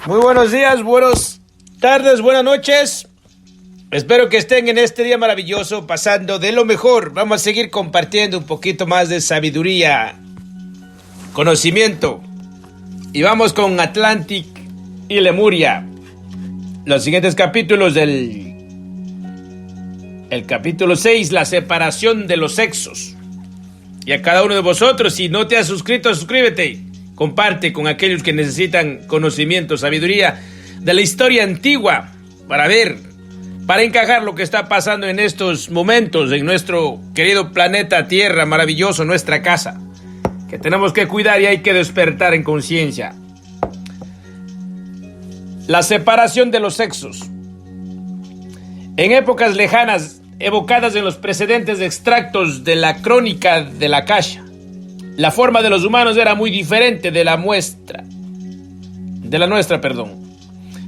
Muy buenos días, buenas tardes, buenas noches. Espero que estén en este día maravilloso, pasando de lo mejor. Vamos a seguir compartiendo un poquito más de sabiduría, conocimiento. Y vamos con Atlantic y Lemuria. Los siguientes capítulos del capítulo 6, la separación de los sexos. Y a cada uno de vosotros, si no te has suscrito, suscríbete. Comparte con aquellos que necesitan conocimiento, sabiduría de la historia antigua para encajar lo que está pasando en estos momentos en nuestro querido planeta Tierra maravilloso, nuestra casa, que tenemos que cuidar y hay que despertar en conciencia. La separación de los sexos. En épocas lejanas, evocadas en los precedentes extractos de la crónica de la Akasha, la forma de los humanos era muy diferente de la nuestra.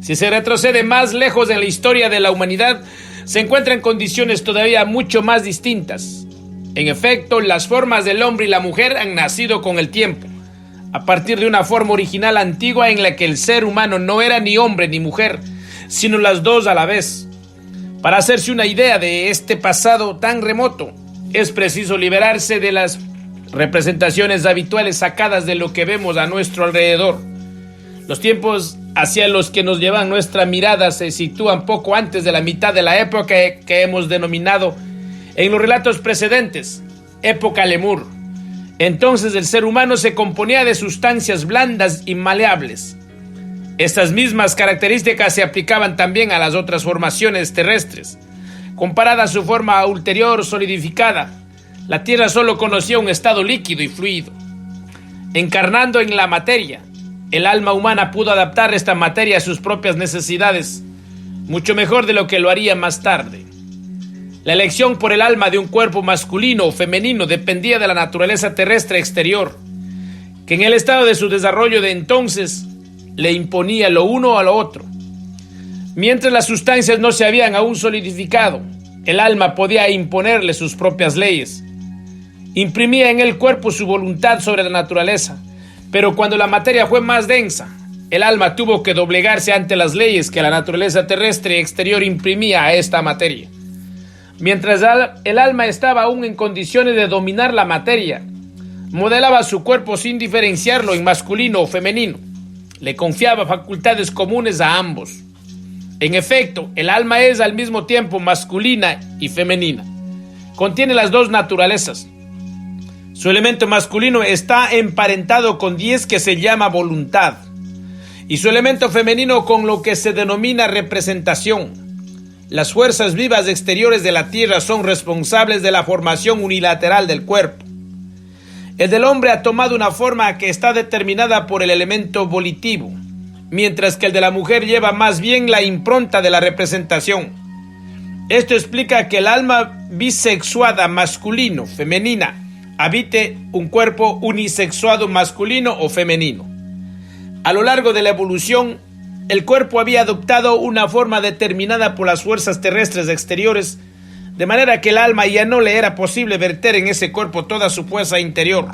Si se retrocede más lejos en la historia de la humanidad, se encuentran condiciones todavía mucho más distintas. En efecto, las formas del hombre y la mujer han nacido con el tiempo, a partir de una forma original antigua en la que el ser humano no era ni hombre ni mujer, sino las dos a la vez. Para hacerse una idea de este pasado tan remoto, es preciso liberarse de las representaciones habituales sacadas de lo que vemos a nuestro alrededor. Los tiempos hacia los que nos llevan nuestra mirada se sitúan poco antes de la mitad de la época que hemos denominado en los relatos precedentes época Lemur. Entonces el ser humano se componía de sustancias blandas y maleables. Estas mismas características se aplicaban también a las otras formaciones terrestres. Comparada a su forma ulterior solidificada, la Tierra solo conocía un estado líquido y fluido. Encarnando en la materia, el alma humana pudo adaptar esta materia a sus propias necesidades, mucho mejor de lo que lo haría más tarde. La elección por el alma de un cuerpo masculino o femenino dependía de la naturaleza terrestre exterior, que en el estado de su desarrollo de entonces le imponía lo uno a lo otro. Mientras las sustancias no se habían aún solidificado, el alma podía imponerle sus propias leyes. Imprimía en el cuerpo su voluntad sobre la naturaleza, pero cuando la materia fue más densa, el alma tuvo que doblegarse ante las leyes que la naturaleza terrestre exterior imprimía a esta materia. Mientras el alma estaba aún en condiciones de dominar la materia, modelaba su cuerpo sin diferenciarlo en masculino o femenino. Le confiaba facultades comunes a ambos. En efecto, el alma es al mismo tiempo masculina y femenina. Contiene las dos naturalezas. Su elemento masculino está emparentado con 10 que se llama voluntad, y su elemento femenino con lo que se denomina representación. Las fuerzas vivas exteriores de la Tierra son responsables de la formación unilateral del cuerpo. El del hombre ha tomado una forma que está determinada por el elemento volitivo, mientras que el de la mujer lleva más bien la impronta de la representación. Esto explica que el alma bisexuada masculino-femenina habite un cuerpo unisexuado masculino o femenino. A lo largo de la evolución, el cuerpo había adoptado una forma determinada por las fuerzas terrestres exteriores, de manera que el alma ya no le era posible verter en ese cuerpo toda su fuerza interior.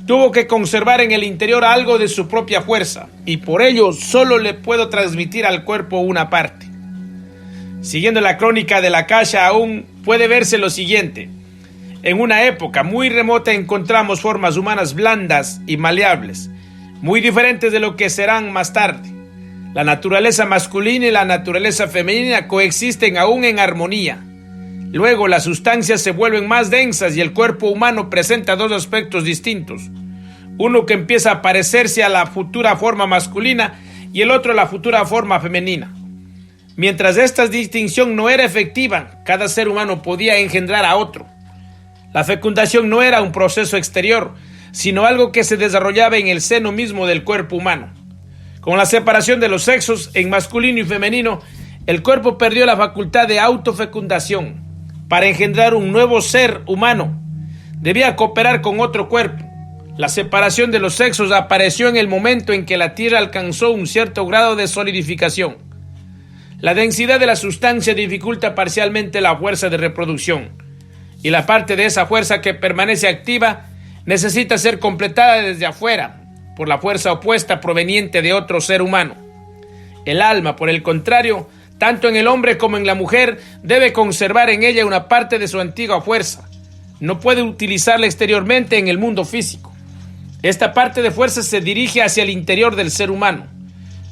Tuvo que conservar en el interior algo de su propia fuerza, y por ello solo le puedo transmitir al cuerpo una parte. Siguiendo la crónica de la Akasha, aún puede verse lo siguiente. En una época muy remota encontramos formas humanas blandas y maleables, muy diferentes de lo que serán más tarde. La naturaleza masculina y la naturaleza femenina coexisten aún en armonía. Luego las sustancias se vuelven más densas y el cuerpo humano presenta dos aspectos distintos. Uno que empieza a parecerse a la futura forma masculina y el otro a la futura forma femenina. Mientras esta distinción no era efectiva, cada ser humano podía engendrar a otro. La fecundación no era un proceso exterior, sino algo que se desarrollaba en el seno mismo del cuerpo humano. Con la separación de los sexos en masculino y femenino, el cuerpo perdió la facultad de autofecundación. Para engendrar un nuevo ser humano, debía cooperar con otro cuerpo. La separación de los sexos apareció en el momento en que la Tierra alcanzó un cierto grado de solidificación. La densidad de la sustancia dificulta parcialmente la fuerza de reproducción, y la parte de esa fuerza que permanece activa necesita ser completada desde afuera por la fuerza opuesta proveniente de otro ser humano. El alma, por el contrario, tanto en el hombre como en la mujer, debe conservar en ella una parte de su antigua fuerza. No puede utilizarla exteriormente en el mundo físico. Esta parte de fuerza se dirige hacia el interior del ser humano.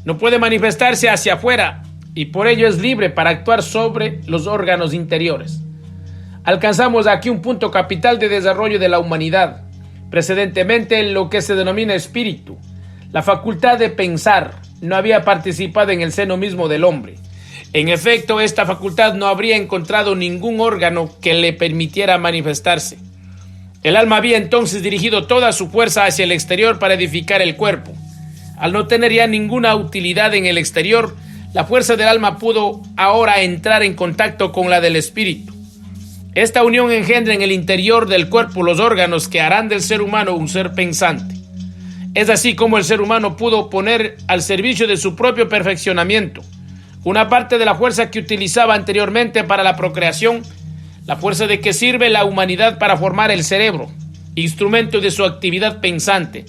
No puede manifestarse hacia afuera y por ello es libre para actuar sobre los órganos interiores. Alcanzamos aquí un punto capital de desarrollo de la humanidad, precedentemente en lo que se denomina espíritu. La facultad de pensar no había participado en el seno mismo del hombre. En efecto, esta facultad no habría encontrado ningún órgano que le permitiera manifestarse. El alma había entonces dirigido toda su fuerza hacia el exterior para edificar el cuerpo. Al no tener ya ninguna utilidad en el exterior, la fuerza del alma pudo ahora entrar en contacto con la del espíritu. Esta unión engendra en el interior del cuerpo los órganos que harán del ser humano un ser pensante. Es así como el ser humano pudo poner al servicio de su propio perfeccionamiento una parte de la fuerza que utilizaba anteriormente para la procreación, la fuerza de que sirve la humanidad para formar el cerebro, instrumento de su actividad pensante.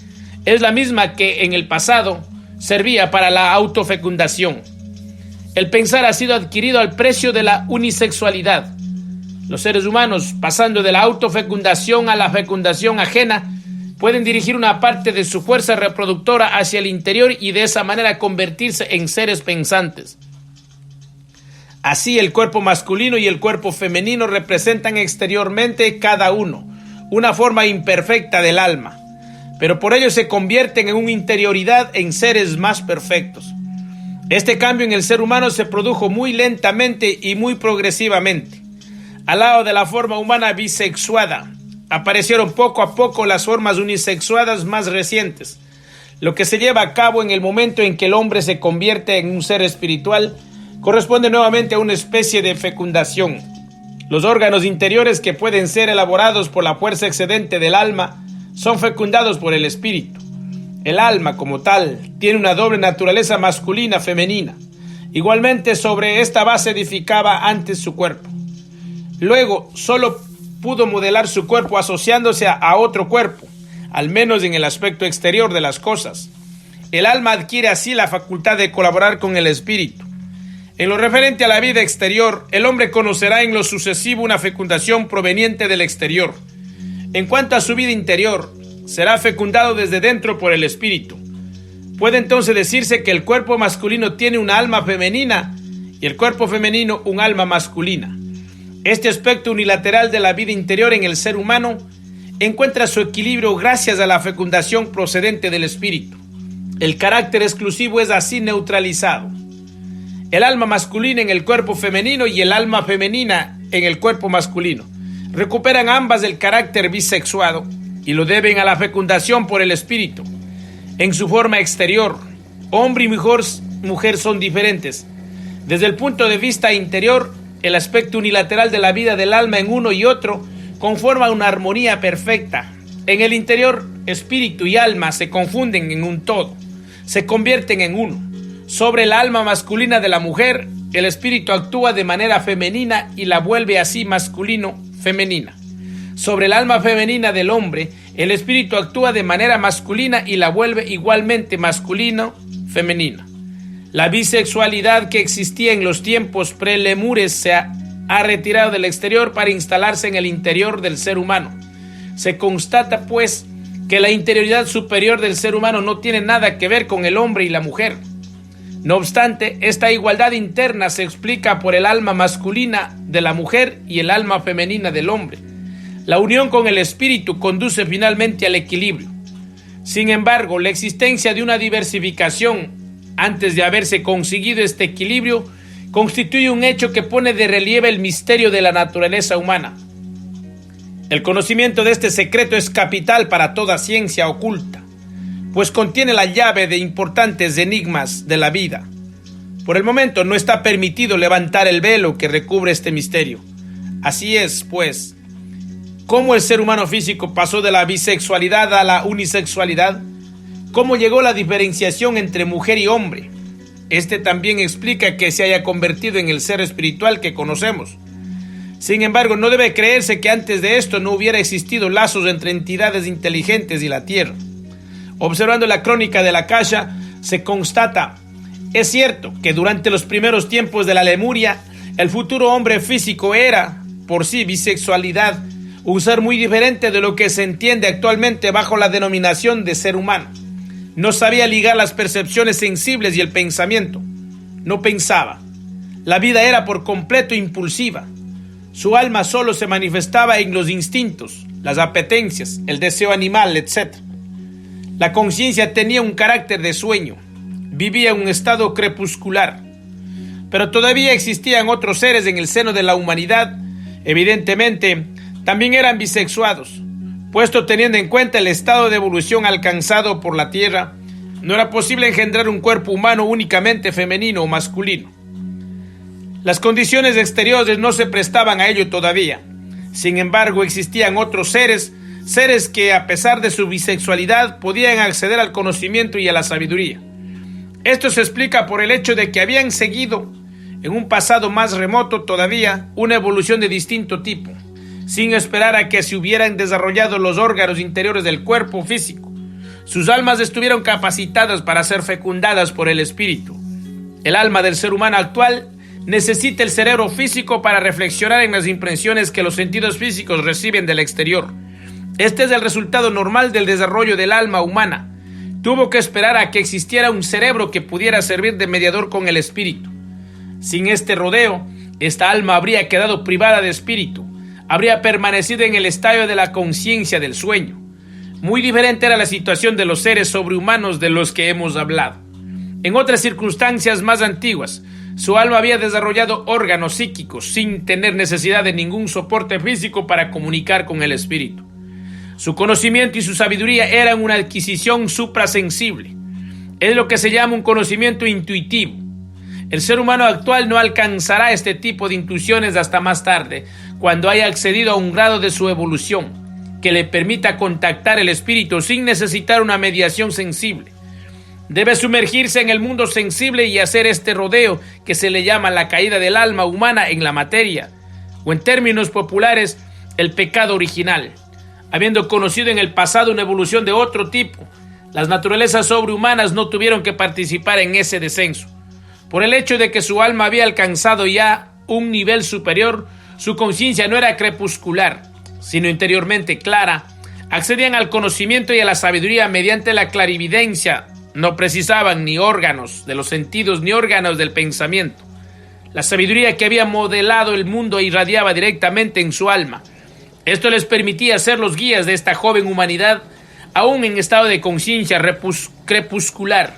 Es la misma que en el pasado servía para la autofecundación. El pensar ha sido adquirido al precio de la unisexualidad. Los seres humanos, pasando de la autofecundación a la fecundación ajena, pueden dirigir una parte de su fuerza reproductora hacia el interior y de esa manera convertirse en seres pensantes. Así, el cuerpo masculino y el cuerpo femenino representan exteriormente cada uno una forma imperfecta del alma, pero por ello se convierten en una interioridad en seres más perfectos. Este cambio en el ser humano se produjo muy lentamente y muy progresivamente. Al lado de la forma humana bisexuada, aparecieron poco a poco las formas unisexuadas más recientes, lo que se lleva a cabo en el momento en que el hombre se convierte en un ser espiritual. Corresponde nuevamente a una especie de fecundación. Los órganos interiores que pueden ser elaborados por la fuerza excedente del alma son fecundados por el espíritu. El alma, como tal, tiene una doble naturaleza masculina-femenina. Igualmente, sobre esta base edificaba antes su cuerpo. Luego, solo pudo modelar su cuerpo asociándose a otro cuerpo, al menos en el aspecto exterior de las cosas. El alma adquiere así la facultad de colaborar con el espíritu. En lo referente a la vida exterior, el hombre conocerá en lo sucesivo una fecundación proveniente del exterior. En cuanto a su vida interior, será fecundado desde dentro por el espíritu. Puede entonces decirse que el cuerpo masculino tiene una alma femenina y el cuerpo femenino un alma masculina. Este aspecto unilateral de la vida interior en el ser humano encuentra su equilibrio gracias a la fecundación procedente del espíritu. El carácter exclusivo es así neutralizado. El alma masculina en el cuerpo femenino y el alma femenina en el cuerpo masculino recuperan ambas el carácter bisexuado y lo deben a la fecundación por el espíritu. En su forma exterior, hombre y mujer son diferentes. Desde el punto de vista interior, el aspecto unilateral de la vida del alma en uno y otro conforma una armonía perfecta. En el interior, espíritu y alma se confunden en un todo, se convierten en uno. Sobre el alma masculina de la mujer, el espíritu actúa de manera femenina y la vuelve así masculino-femenina. Sobre el alma femenina del hombre, el espíritu actúa de manera masculina y la vuelve igualmente masculino-femenina. La bisexualidad que existía en los tiempos prelemures se ha retirado del exterior para instalarse en el interior del ser humano. Se constata, pues, que la interioridad superior del ser humano no tiene nada que ver con el hombre y la mujer. No obstante, esta igualdad interna se explica por el alma masculina de la mujer y el alma femenina del hombre. La unión con el espíritu conduce finalmente al equilibrio. Sin embargo, la existencia de una diversificación antes de haberse conseguido este equilibrio constituye un hecho que pone de relieve el misterio de la naturaleza humana. El conocimiento de este secreto es capital para toda ciencia oculta, pues contiene la llave de importantes enigmas de la vida. Por el momento no está permitido levantar el velo que recubre este misterio. Así es, pues, cómo el ser humano físico pasó de la bisexualidad a la unisexualidad, cómo llegó la diferenciación entre mujer y hombre. Este también explica que se haya convertido en el ser espiritual que conocemos. Sin embargo, no debe creerse que antes de esto no hubiera existido lazos entre entidades inteligentes y la Tierra. Observando la crónica de la Akasha, se constata Es cierto que durante los primeros tiempos de la Lemuria, el futuro hombre físico era, por sí, bisexualidad, un ser muy diferente de lo que se entiende actualmente bajo la denominación de ser humano. No sabía ligar las percepciones sensibles y el pensamiento. No pensaba. La vida era por completo impulsiva. Su alma solo se manifestaba en los instintos, las apetencias, el deseo animal, etc. La conciencia tenía un carácter de sueño. Vivía en un estado crepuscular. Pero todavía existían otros seres en el seno de la humanidad. Evidentemente, también eran bisexuados, puesto teniendo en cuenta el estado de evolución alcanzado por la Tierra, no era posible engendrar un cuerpo humano únicamente femenino o masculino. Las condiciones exteriores no se prestaban a ello todavía. Sin embargo, existían otros seres que a pesar de su bisexualidad podían acceder al conocimiento y a la sabiduría. Esto se explica por el hecho de que habían seguido, en un pasado más remoto todavía, una evolución de distinto tipo, sin esperar a que se hubieran desarrollado los órganos interiores del cuerpo físico. Sus almas estuvieron capacitadas para ser fecundadas por el espíritu. El alma del ser humano actual necesita el cerebro físico para reflexionar en las impresiones que los sentidos físicos reciben del exterior. Este es el resultado normal del desarrollo del alma humana. Tuvo que esperar a que existiera un cerebro que pudiera servir de mediador con el espíritu. Sin este rodeo, esta alma habría quedado privada de espíritu, habría permanecido en el estadio de la conciencia del sueño. Muy diferente era la situación de los seres sobrehumanos de los que hemos hablado. En otras circunstancias más antiguas, su alma había desarrollado órganos psíquicos sin tener necesidad de ningún soporte físico para comunicar con el espíritu. Su conocimiento y su sabiduría eran una adquisición suprasensible. Es lo que se llama un conocimiento intuitivo. El ser humano actual no alcanzará este tipo de intuiciones hasta más tarde, cuando haya accedido a un grado de su evolución que le permita contactar el espíritu sin necesitar una mediación sensible. Debe sumergirse en el mundo sensible y hacer este rodeo que se le llama la caída del alma humana en la materia, o en términos populares, el pecado original. Habiendo conocido en el pasado una evolución de otro tipo, las naturalezas sobrehumanas no tuvieron que participar en ese descenso. Por el hecho de que su alma había alcanzado ya un nivel superior, su conciencia no era crepuscular, sino interiormente clara. Accedían al conocimiento y a la sabiduría mediante la clarividencia. No precisaban ni órganos de los sentidos ni órganos del pensamiento. La sabiduría que había modelado el mundo irradiaba directamente en su alma. Esto les permitía ser los guías de esta joven humanidad, aún en estado de conciencia crepuscular.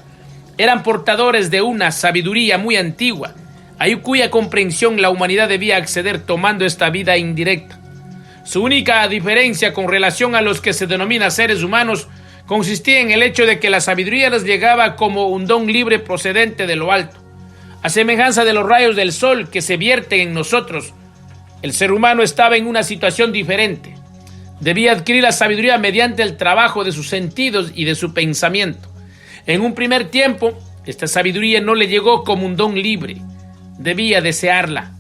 Eran portadores de una sabiduría muy antigua, a cuya comprensión la humanidad debía acceder tomando esta vida indirecta. Su única diferencia con relación a los que se denomina seres humanos consistía en el hecho de que la sabiduría les llegaba como un don libre procedente de lo alto. A semejanza de los rayos del sol que se vierten en nosotros, el ser humano estaba en una situación diferente. Debía adquirir la sabiduría mediante el trabajo de sus sentidos y de su pensamiento. En un primer tiempo, esta sabiduría no le llegó como un don libre. Debía desearla.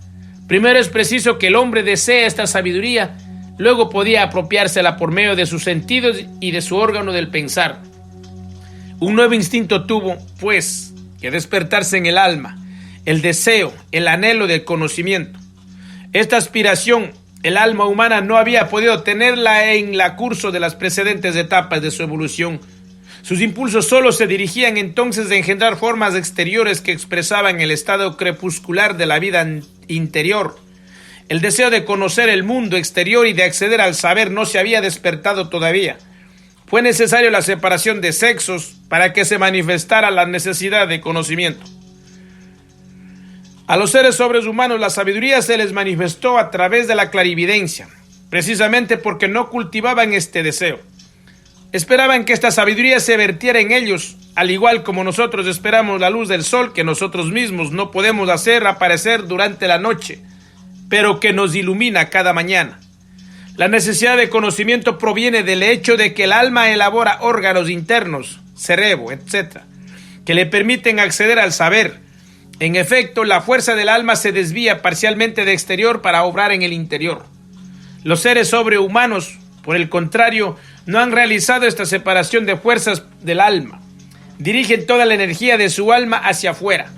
Primero es preciso que el hombre desee esta sabiduría, luego podía apropiársela por medio de sus sentidos y de su órgano del pensar. Un nuevo instinto tuvo, pues, que despertarse en el alma, el deseo, el anhelo del conocimiento. Esta aspiración, el alma humana no había podido tenerla en el curso de las precedentes etapas de su evolución. Sus impulsos solo se dirigían entonces a engendrar formas exteriores que expresaban el estado crepuscular de la vida interior. El deseo de conocer el mundo exterior y de acceder al saber no se había despertado todavía. Fue necesaria la separación de sexos para que se manifestara la necesidad de conocimiento. A los seres sobrehumanos la sabiduría se les manifestó a través de la clarividencia, precisamente porque no cultivaban este deseo. Esperaban que esta sabiduría se vertiera en ellos, al igual como nosotros esperamos la luz del sol que nosotros mismos no podemos hacer aparecer durante la noche, pero que nos ilumina cada mañana. La necesidad de conocimiento proviene del hecho de que el alma elabora órganos internos, cerebro, etc., que le permiten acceder al saber. En efecto, la fuerza del alma se desvía parcialmente de exterior para obrar en el interior. Los seres sobrehumanos, por el contrario, no han realizado esta separación de fuerzas del alma. dirigen toda la energía de su alma hacia afuera.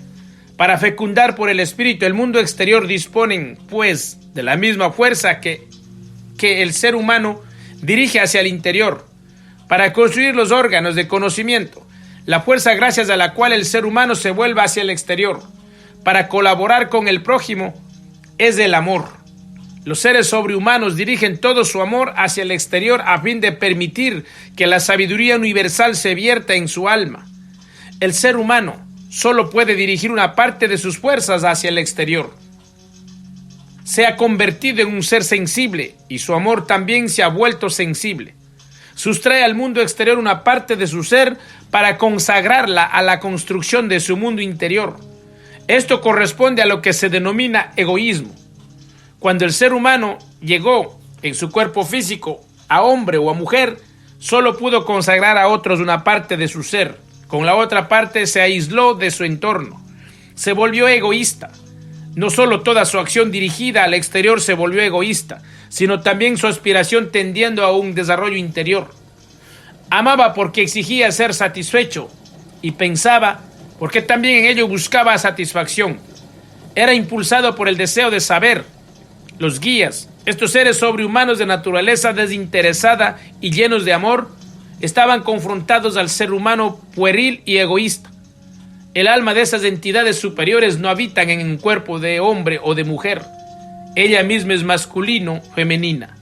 Para fecundar por el espíritu el mundo exterior disponen, pues, de la misma fuerza que el ser humano dirige hacia el interior. Para construir los órganos de conocimiento, la fuerza gracias a la cual el ser humano se vuelve hacia el exterior, para colaborar con el prójimo, es el amor. Los seres sobrehumanos dirigen todo su amor hacia el exterior a fin de permitir que la sabiduría universal se vierta en su alma. El ser humano solo puede dirigir una parte de sus fuerzas hacia el exterior. Se ha convertido en un ser sensible y su amor también se ha vuelto sensible. Sustrae al mundo exterior una parte de su ser para consagrarla a la construcción de su mundo interior. Esto corresponde a lo que se denomina egoísmo. Cuando el ser humano llegó en su cuerpo físico a hombre o a mujer, solo pudo consagrar a otros una parte de su ser. Con la otra parte se aisló de su entorno. Se volvió egoísta. No solo toda su acción dirigida al exterior se volvió egoísta, sino también su aspiración tendiendo a un desarrollo interior. Amaba porque exigía ser satisfecho y pensaba porque también en ello buscaba satisfacción. Era impulsado por el deseo de saber. Los guías, estos seres sobrehumanos de naturaleza desinteresada y llenos de amor, estaban confrontados al ser humano pueril y egoísta. El alma de esas entidades superiores no habitan en un cuerpo de hombre o de mujer. Ella misma es masculino, femenina.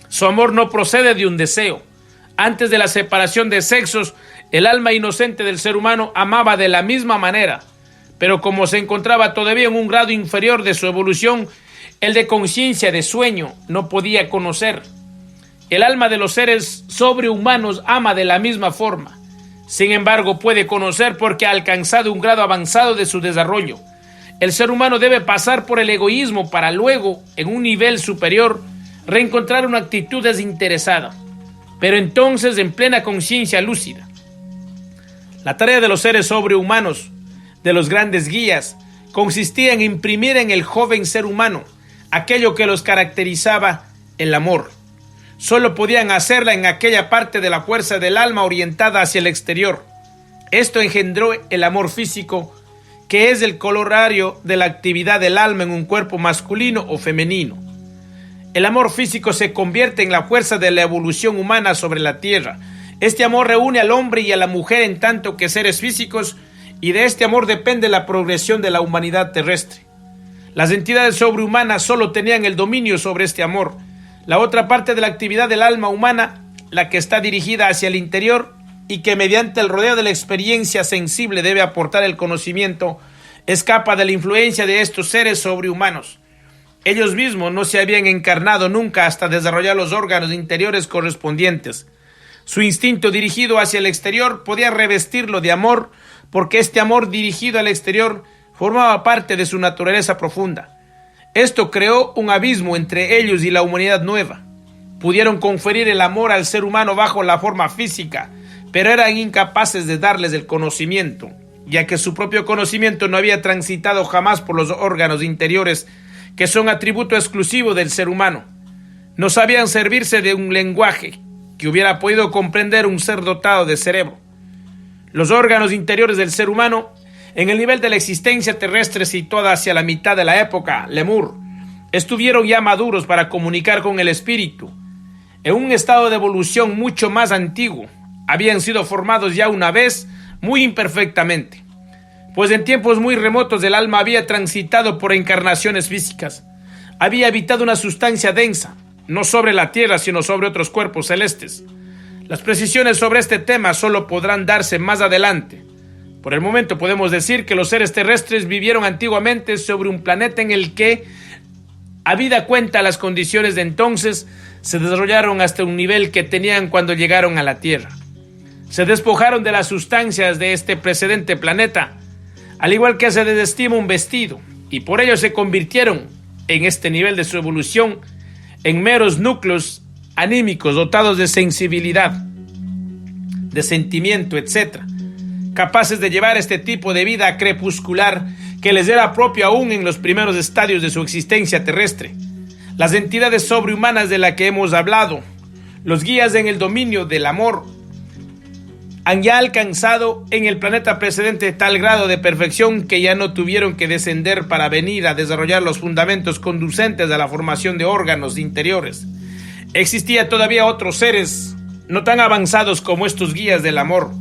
Su amor no procede de un deseo. Antes de la separación de sexos, el alma inocente del ser humano amaba de la misma manera, pero como se encontraba todavía en un grado inferior de su evolución, el de conciencia de sueño no podía conocer. El alma de los seres sobrehumanos ama de la misma forma. Sin embargo, puede conocer porque ha alcanzado un grado avanzado de su desarrollo. El ser humano debe pasar por el egoísmo para luego, en un nivel superior, reencontrar una actitud desinteresada, pero entonces en plena conciencia lúcida. La tarea de los seres sobrehumanos, de los grandes guías, consistía en imprimir en el joven ser humano aquello que los caracterizaba, el amor. Solo podían hacerla en aquella parte de la fuerza del alma orientada hacia el exterior. Esto engendró el amor físico, que es el corolario de la actividad del alma en un cuerpo masculino o femenino. El amor físico se convierte en la fuerza de la evolución humana sobre la tierra. Este amor reúne al hombre y a la mujer en tanto que seres físicos, y de este amor depende la progresión de la humanidad terrestre. Las entidades sobrehumanas solo tenían el dominio sobre este amor. La otra parte de la actividad del alma humana, la que está dirigida hacia el interior y que mediante el rodeo de la experiencia sensible debe aportar el conocimiento, escapa de la influencia de estos seres sobrehumanos. Ellos mismos no se habían encarnado nunca hasta desarrollar los órganos interiores correspondientes. Su instinto dirigido hacia el exterior podía revestirlo de amor, porque este amor dirigido al exterior formaba parte de su naturaleza profunda. Esto creó un abismo entre ellos y la humanidad nueva. Pudieron conferir el amor al ser humano bajo la forma física, pero eran incapaces de darles el conocimiento, ya que su propio conocimiento no había transitado jamás por los órganos interiores, que son atributo exclusivo del ser humano. No sabían servirse de un lenguaje que hubiera podido comprender un ser dotado de cerebro. Los órganos interiores del ser humano, en el nivel de la existencia terrestre situada hacia la mitad de la época Lemur, estuvieron ya maduros para comunicar con el espíritu. En un estado de evolución mucho más antiguo, habían sido formados ya una vez muy imperfectamente, pues en tiempos muy remotos el alma había transitado por encarnaciones físicas. Había habitado una sustancia densa, no sobre la tierra sino sobre otros cuerpos celestes. Las precisiones sobre este tema solo podrán darse más adelante. Por el momento podemos decir que los seres terrestres vivieron antiguamente sobre un planeta en el que, habida cuenta las condiciones de entonces, se desarrollaron hasta un nivel que tenían cuando llegaron a la Tierra. Se despojaron de las sustancias de este precedente planeta, al igual que se desestima un vestido, y por ello se convirtieron, en este nivel de su evolución, en meros núcleos anímicos dotados de sensibilidad, de sentimiento, etc., capaces de llevar este tipo de vida crepuscular que les era propio aún en los primeros estadios de su existencia terrestre. Las entidades sobrehumanas de las que hemos hablado, los guías en el dominio del amor, han ya alcanzado en el planeta precedente tal grado de perfección que ya no tuvieron que descender para venir a desarrollar los fundamentos conducentes a la formación de órganos interiores. Existía todavía otros seres no tan avanzados como estos guías del amor,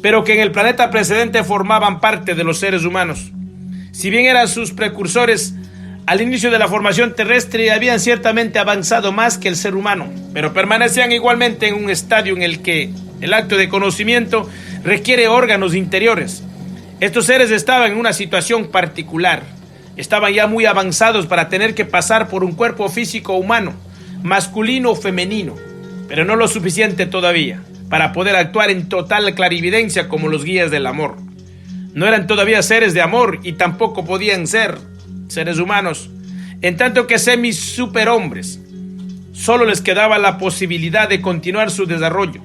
pero que en el planeta precedente formaban parte de los seres humanos. Si bien eran sus precursores, al inicio de la formación terrestre habían ciertamente avanzado más que el ser humano, pero permanecían igualmente en un estadio en el que el acto de conocimiento requiere órganos interiores. Estos seres estaban en una situación particular. Estaban ya muy avanzados para tener que pasar por un cuerpo físico humano, masculino o femenino, pero no lo suficiente todavía para poder actuar en total clarividencia como los guías del amor. No eran todavía seres de amor y tampoco podían ser seres humanos, en tanto que semi-superhombres. Solo les quedaba la posibilidad de continuar su desarrollo,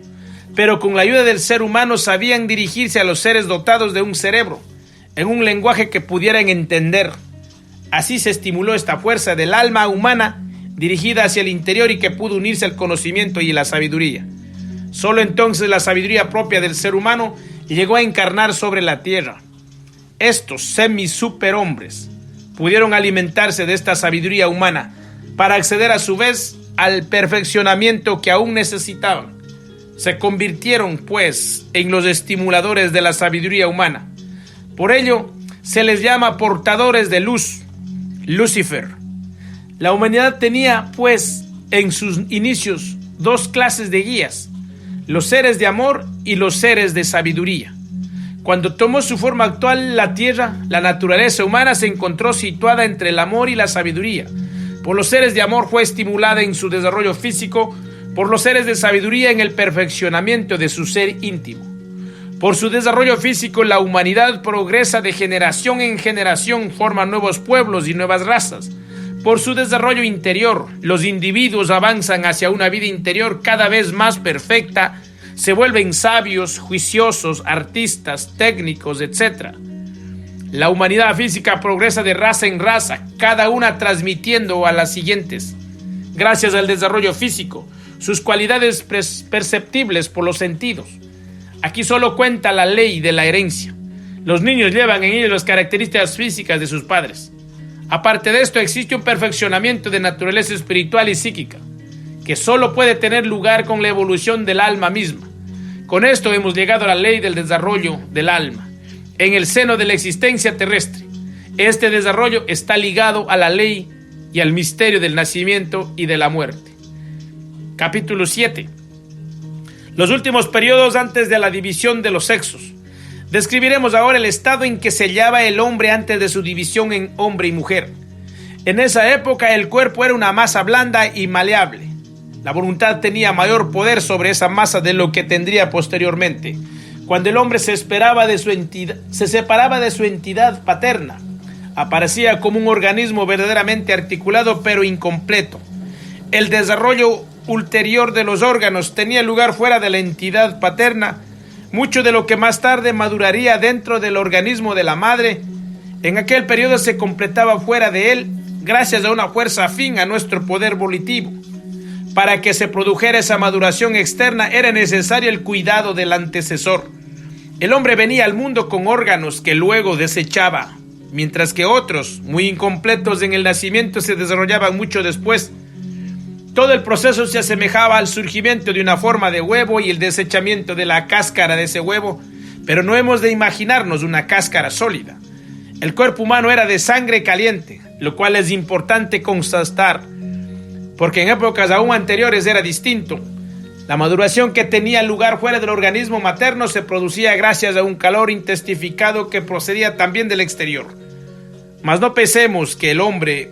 pero con la ayuda del ser humano sabían dirigirse a los seres dotados de un cerebro, en un lenguaje que pudieran entender. Así se estimuló esta fuerza del alma humana dirigida hacia el interior y que pudo unirse al conocimiento y la sabiduría. Solo entonces la sabiduría propia del ser humano llegó a encarnar sobre la tierra. Estos semi-superhombres pudieron alimentarse de esta sabiduría humana para acceder a su vez al perfeccionamiento que aún necesitaban. Se convirtieron, pues, en los estimuladores de la sabiduría humana. Por ello, se les llama portadores de luz, Lucifer. La humanidad tenía, pues, en sus inicios, dos clases de guías, los seres de amor y los seres de sabiduría. Cuando tomó su forma actual la Tierra, la naturaleza humana se encontró situada entre el amor y la sabiduría. Por los seres de amor fue estimulada en su desarrollo físico, por los seres de sabiduría en el perfeccionamiento de su ser íntimo. Por su desarrollo físico, la humanidad progresa de generación en generación, forma nuevos pueblos y nuevas razas. Por su desarrollo interior, los individuos avanzan hacia una vida interior cada vez más perfecta, se vuelven sabios, juiciosos, artistas, técnicos, etc. La humanidad física progresa de raza en raza, cada una transmitiendo a las siguientes, gracias al desarrollo físico, sus cualidades perceptibles por los sentidos. Aquí solo cuenta la ley de la herencia. Los niños llevan en ellos las características físicas de sus padres. Aparte de esto, existe un perfeccionamiento de naturaleza espiritual y psíquica, que solo puede tener lugar con la evolución del alma misma. Con esto hemos llegado a la ley del desarrollo del alma, en el seno de la existencia terrestre. Este desarrollo está ligado a la ley y al misterio del nacimiento y de la muerte. Capítulo 7. Los últimos periodos antes de la división de los sexos. Describiremos ahora el estado en que se hallaba el hombre antes de su división en hombre y mujer. En esa época el cuerpo era una masa blanda y maleable. La voluntad tenía mayor poder sobre esa masa de lo que tendría posteriormente, cuando el hombre se separaba de su entidad paterna. Aparecía como un organismo verdaderamente articulado pero incompleto. El desarrollo ulterior de los órganos tenía lugar fuera de la entidad paterna, mucho de lo que más tarde maduraría dentro del organismo de la madre. En aquel periodo se completaba fuera de él, gracias a una fuerza afín a nuestro poder volitivo. Para que se produjera esa maduración externa era necesario el cuidado del antecesor. El hombre venía al mundo con órganos que luego desechaba, mientras que otros, muy incompletos en el nacimiento, se desarrollaban mucho después. Todo el proceso se asemejaba al surgimiento de una forma de huevo y el desechamiento de la cáscara de ese huevo, pero no hemos de imaginarnos una cáscara sólida. El cuerpo humano era de sangre caliente, lo cual es importante constatar, porque en épocas aún anteriores era distinto. La maduración que tenía lugar fuera del organismo materno se producía gracias a un calor intensificado que procedía también del exterior. Mas no pensemos que el hombre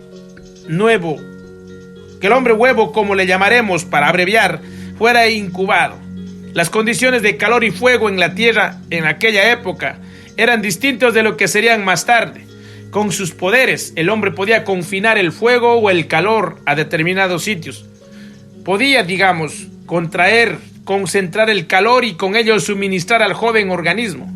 huevo, como le llamaremos para abreviar, fuera incubado. Las condiciones de calor y fuego en la tierra en aquella época eran distintos de lo que serían más tarde. Con sus poderes, el hombre podía confinar el fuego o el calor a determinados sitios. Podía, concentrar el calor y con ello suministrar al joven organismo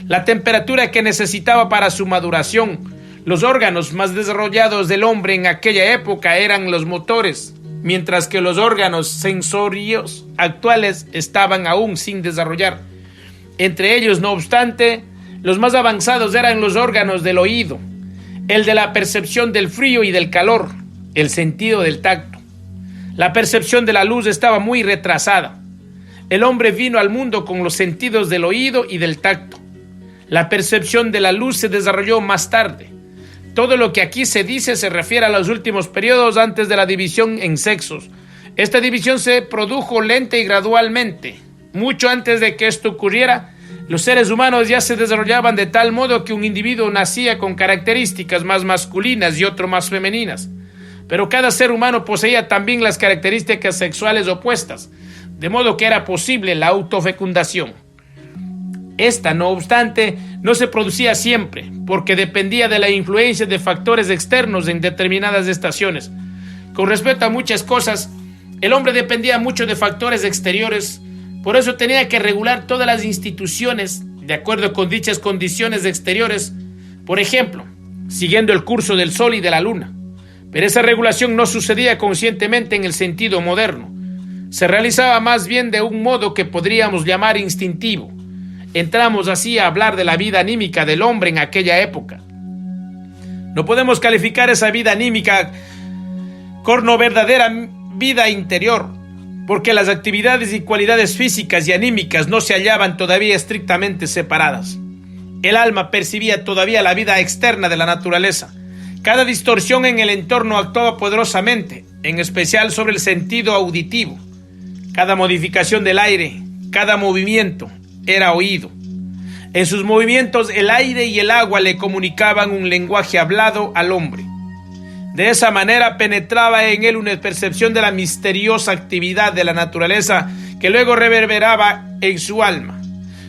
la temperatura que necesitaba para su maduración. Los órganos más desarrollados del hombre en aquella época eran los motores, mientras que los órganos sensorios actuales estaban aún sin desarrollar. Entre ellos, no obstante, los más avanzados eran los órganos del oído, el de la percepción del frío y del calor, el sentido del tacto. La percepción de la luz estaba muy retrasada. El hombre vino al mundo con los sentidos del oído y del tacto. La percepción de la luz se desarrolló más tarde. Todo lo que aquí se dice se refiere a los últimos periodos antes de la división en sexos. Esta división se produjo lenta y gradualmente. Mucho antes de que esto ocurriera, los seres humanos ya se desarrollaban de tal modo que un individuo nacía con características más masculinas y otro más femeninas. Pero cada ser humano poseía también las características sexuales opuestas, de modo que era posible la autofecundación. Esta, no obstante, no se producía siempre, porque dependía de la influencia de factores externos en determinadas estaciones. Con respecto a muchas cosas, el hombre dependía mucho de factores exteriores, por eso tenía que regular todas las instituciones de acuerdo con dichas condiciones exteriores, por ejemplo, siguiendo el curso del sol y de la luna. Pero esa regulación no sucedía conscientemente en el sentido moderno. Se realizaba más bien de un modo que podríamos llamar instintivo. Entramos así a hablar de la vida anímica del hombre en aquella época. No podemos calificar esa vida anímica como verdadera vida interior, porque las actividades y cualidades físicas y anímicas no se hallaban todavía estrictamente separadas. El alma percibía todavía la vida externa de la naturaleza. Cada distorsión en el entorno actuaba poderosamente, en especial sobre el sentido auditivo. Cada modificación del aire, cada movimiento, era oído. En sus movimientos el aire y el agua le comunicaban un lenguaje hablado al hombre. De esa manera penetraba en él una percepción de la misteriosa actividad de la naturaleza que luego reverberaba en su alma.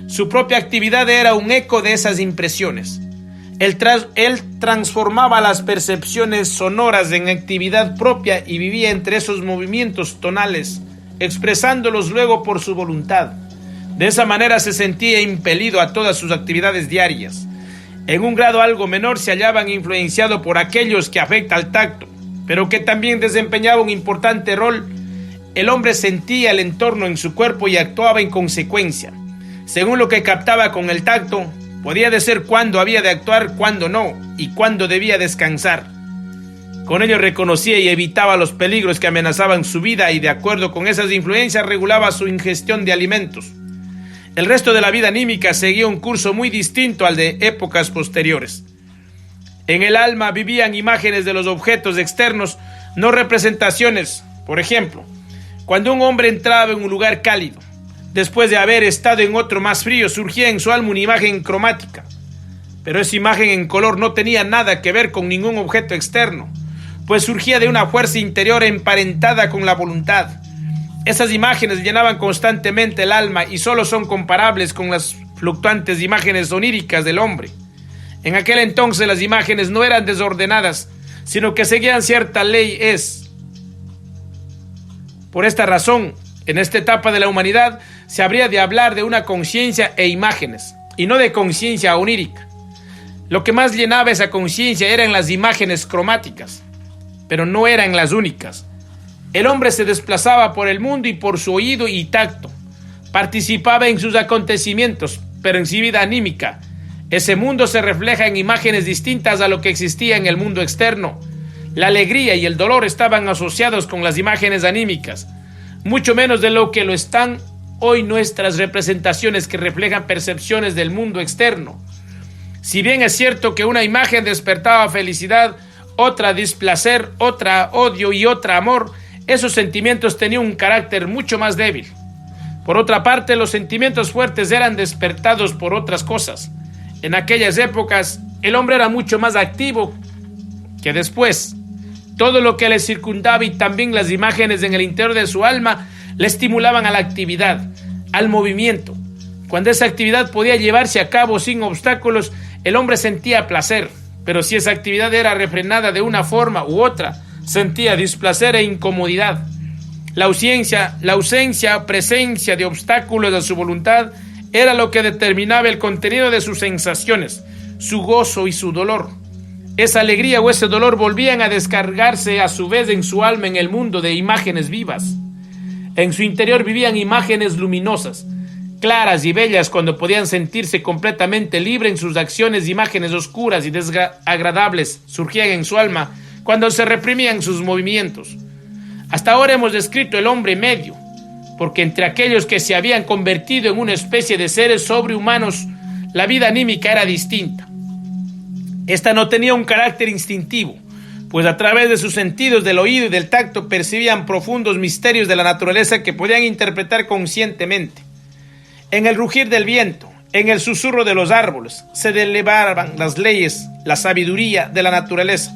Su propia actividad era un eco de esas impresiones. Él transformaba las percepciones sonoras en actividad propia y vivía entre esos movimientos tonales, expresándolos luego por su voluntad. De esa manera se sentía impelido a todas sus actividades diarias. En un grado algo menor se hallaban influenciados por aquellos que afecta al tacto, pero que también desempeñaba un importante rol. El hombre sentía el entorno en su cuerpo y actuaba en consecuencia. Según lo que captaba con el tacto, podía decir cuándo había de actuar, cuándo no, y cuándo debía descansar. Con ello reconocía y evitaba los peligros que amenazaban su vida y de acuerdo con esas influencias regulaba su ingestión de alimentos. El resto de la vida anímica seguía un curso muy distinto al de épocas posteriores. En el alma vivían imágenes de los objetos externos, no representaciones. Por ejemplo, cuando un hombre entraba en un lugar cálido, después de haber estado en otro más frío, surgía en su alma una imagen cromática. Pero esa imagen en color no tenía nada que ver con ningún objeto externo, pues surgía de una fuerza interior emparentada con la voluntad. Esas imágenes llenaban constantemente el alma y solo son comparables con las fluctuantes imágenes oníricas del hombre. En aquel entonces las imágenes no eran desordenadas, sino que seguían cierta ley. Por esta razón, en esta etapa de la humanidad, se habría de hablar de una conciencia e imágenes, y no de conciencia onírica. Lo que más llenaba esa conciencia eran las imágenes cromáticas, pero no eran las únicas. El hombre se desplazaba por el mundo y por su oído y tacto. Participaba en sus acontecimientos, pero en su vida anímica. Ese mundo se refleja en imágenes distintas a lo que existía en el mundo externo. La alegría y el dolor estaban asociados con las imágenes anímicas, mucho menos de lo que lo están hoy nuestras representaciones que reflejan percepciones del mundo externo. Si bien es cierto que una imagen despertaba felicidad, otra displacer, otra odio y otra amor, esos sentimientos tenían un carácter mucho más débil. Por otra parte, los sentimientos fuertes eran despertados por otras cosas. En aquellas épocas, el hombre era mucho más activo que después. Todo lo que le circundaba y también las imágenes en el interior de su alma le estimulaban a la actividad, al movimiento. Cuando esa actividad podía llevarse a cabo sin obstáculos, el hombre sentía placer, pero si esa actividad era refrenada de una forma u otra, sentía displacer e incomodidad. La ausencia, presencia de obstáculos a su voluntad era lo que determinaba el contenido de sus sensaciones, su gozo y su dolor. Esa alegría o ese dolor volvían a descargarse a su vez en su alma en el mundo de imágenes vivas. En su interior vivían imágenes luminosas, claras y bellas cuando podían sentirse completamente libres en sus acciones. Imágenes oscuras y desagradables surgían en su alma cuando se reprimían sus movimientos. Hasta ahora hemos descrito el hombre medio, porque entre aquellos que se habían convertido en una especie de seres sobrehumanos, la vida anímica era distinta. Esta no tenía un carácter instintivo, pues a través de sus sentidos del oído y del tacto percibían profundos misterios de la naturaleza que podían interpretar conscientemente. En el rugir del viento, en el susurro de los árboles, se elevaban las leyes, la sabiduría de la naturaleza.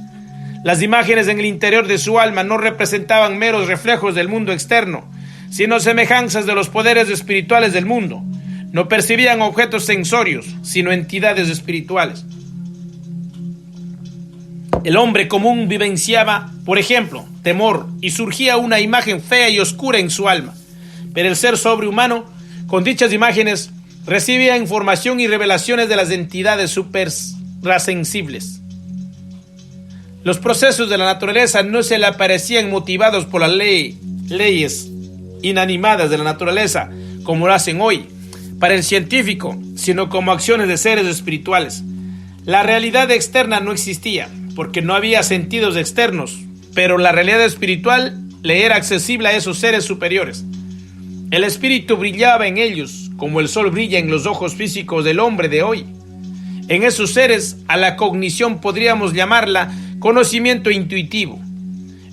Las imágenes en el interior de su alma no representaban meros reflejos del mundo externo, sino semejanzas de los poderes espirituales del mundo. No percibían objetos sensorios, sino entidades espirituales. El hombre común vivenciaba, por ejemplo, temor, y surgía una imagen fea y oscura en su alma. Pero el ser sobrehumano, con dichas imágenes, recibía información y revelaciones de las entidades suprasensibles. Los procesos de la naturaleza no se le aparecían motivados por las leyes inanimadas de la naturaleza, como lo hacen hoy, para el científico, sino como acciones de seres espirituales. La realidad externa no existía, porque no había sentidos externos, pero la realidad espiritual le era accesible a esos seres superiores. El espíritu brillaba en ellos, como el sol brilla en los ojos físicos del hombre de hoy. En esos seres, a la cognición podríamos llamarla conocimiento intuitivo.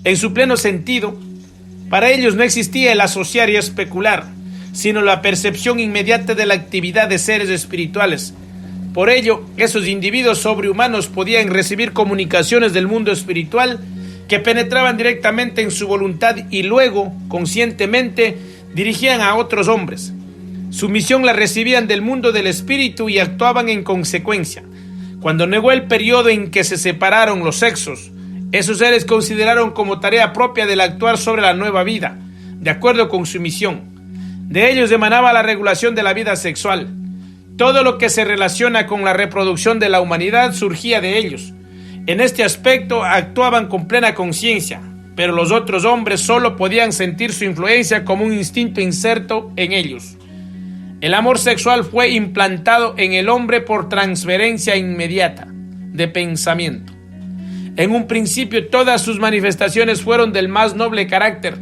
En su pleno sentido, para ellos no existía el asociar y especular, sino la percepción inmediata de la actividad de seres espirituales. Por ello, esos individuos sobrehumanos podían recibir comunicaciones del mundo espiritual que penetraban directamente en su voluntad y luego, conscientemente, dirigían a otros hombres. Su misión la recibían del mundo del espíritu y actuaban en consecuencia. Cuando llegó el periodo en que se separaron los sexos, esos seres consideraron como tarea propia del actuar sobre la nueva vida, de acuerdo con su misión. De ellos emanaba la regulación de la vida sexual. Todo lo que se relaciona con la reproducción de la humanidad surgía de ellos. En este aspecto actuaban con plena conciencia, pero los otros hombres solo podían sentir su influencia como un instinto inserto en ellos. El amor sexual fue implantado en el hombre por transferencia inmediata de pensamiento. En un principio todas sus manifestaciones fueron del más noble carácter.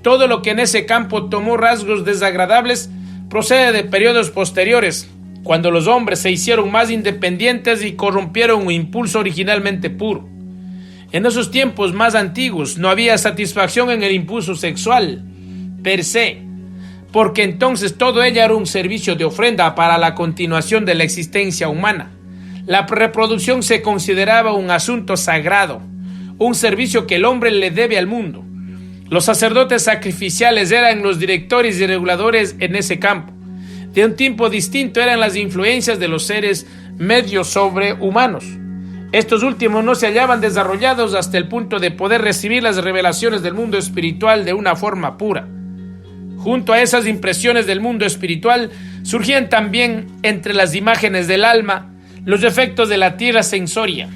Todo lo que en ese campo tomó rasgos desagradables procede de periodos posteriores, cuando los hombres se hicieron más independientes y corrompieron un impulso originalmente puro. En esos tiempos más antiguos no había satisfacción en el impulso sexual per se, porque entonces todo ello era un servicio de ofrenda para la continuación de la existencia humana. La reproducción se consideraba un asunto sagrado, un servicio que el hombre le debe al mundo. Los sacerdotes sacrificiales eran los directores y reguladores en ese campo. De un tiempo distinto eran las influencias de los seres medios sobrehumanos. Estos últimos no se hallaban desarrollados hasta el punto de poder recibir las revelaciones del mundo espiritual de una forma pura. Junto a esas impresiones del mundo espiritual surgían también, entre las imágenes del alma, los efectos de la tierra sensoria.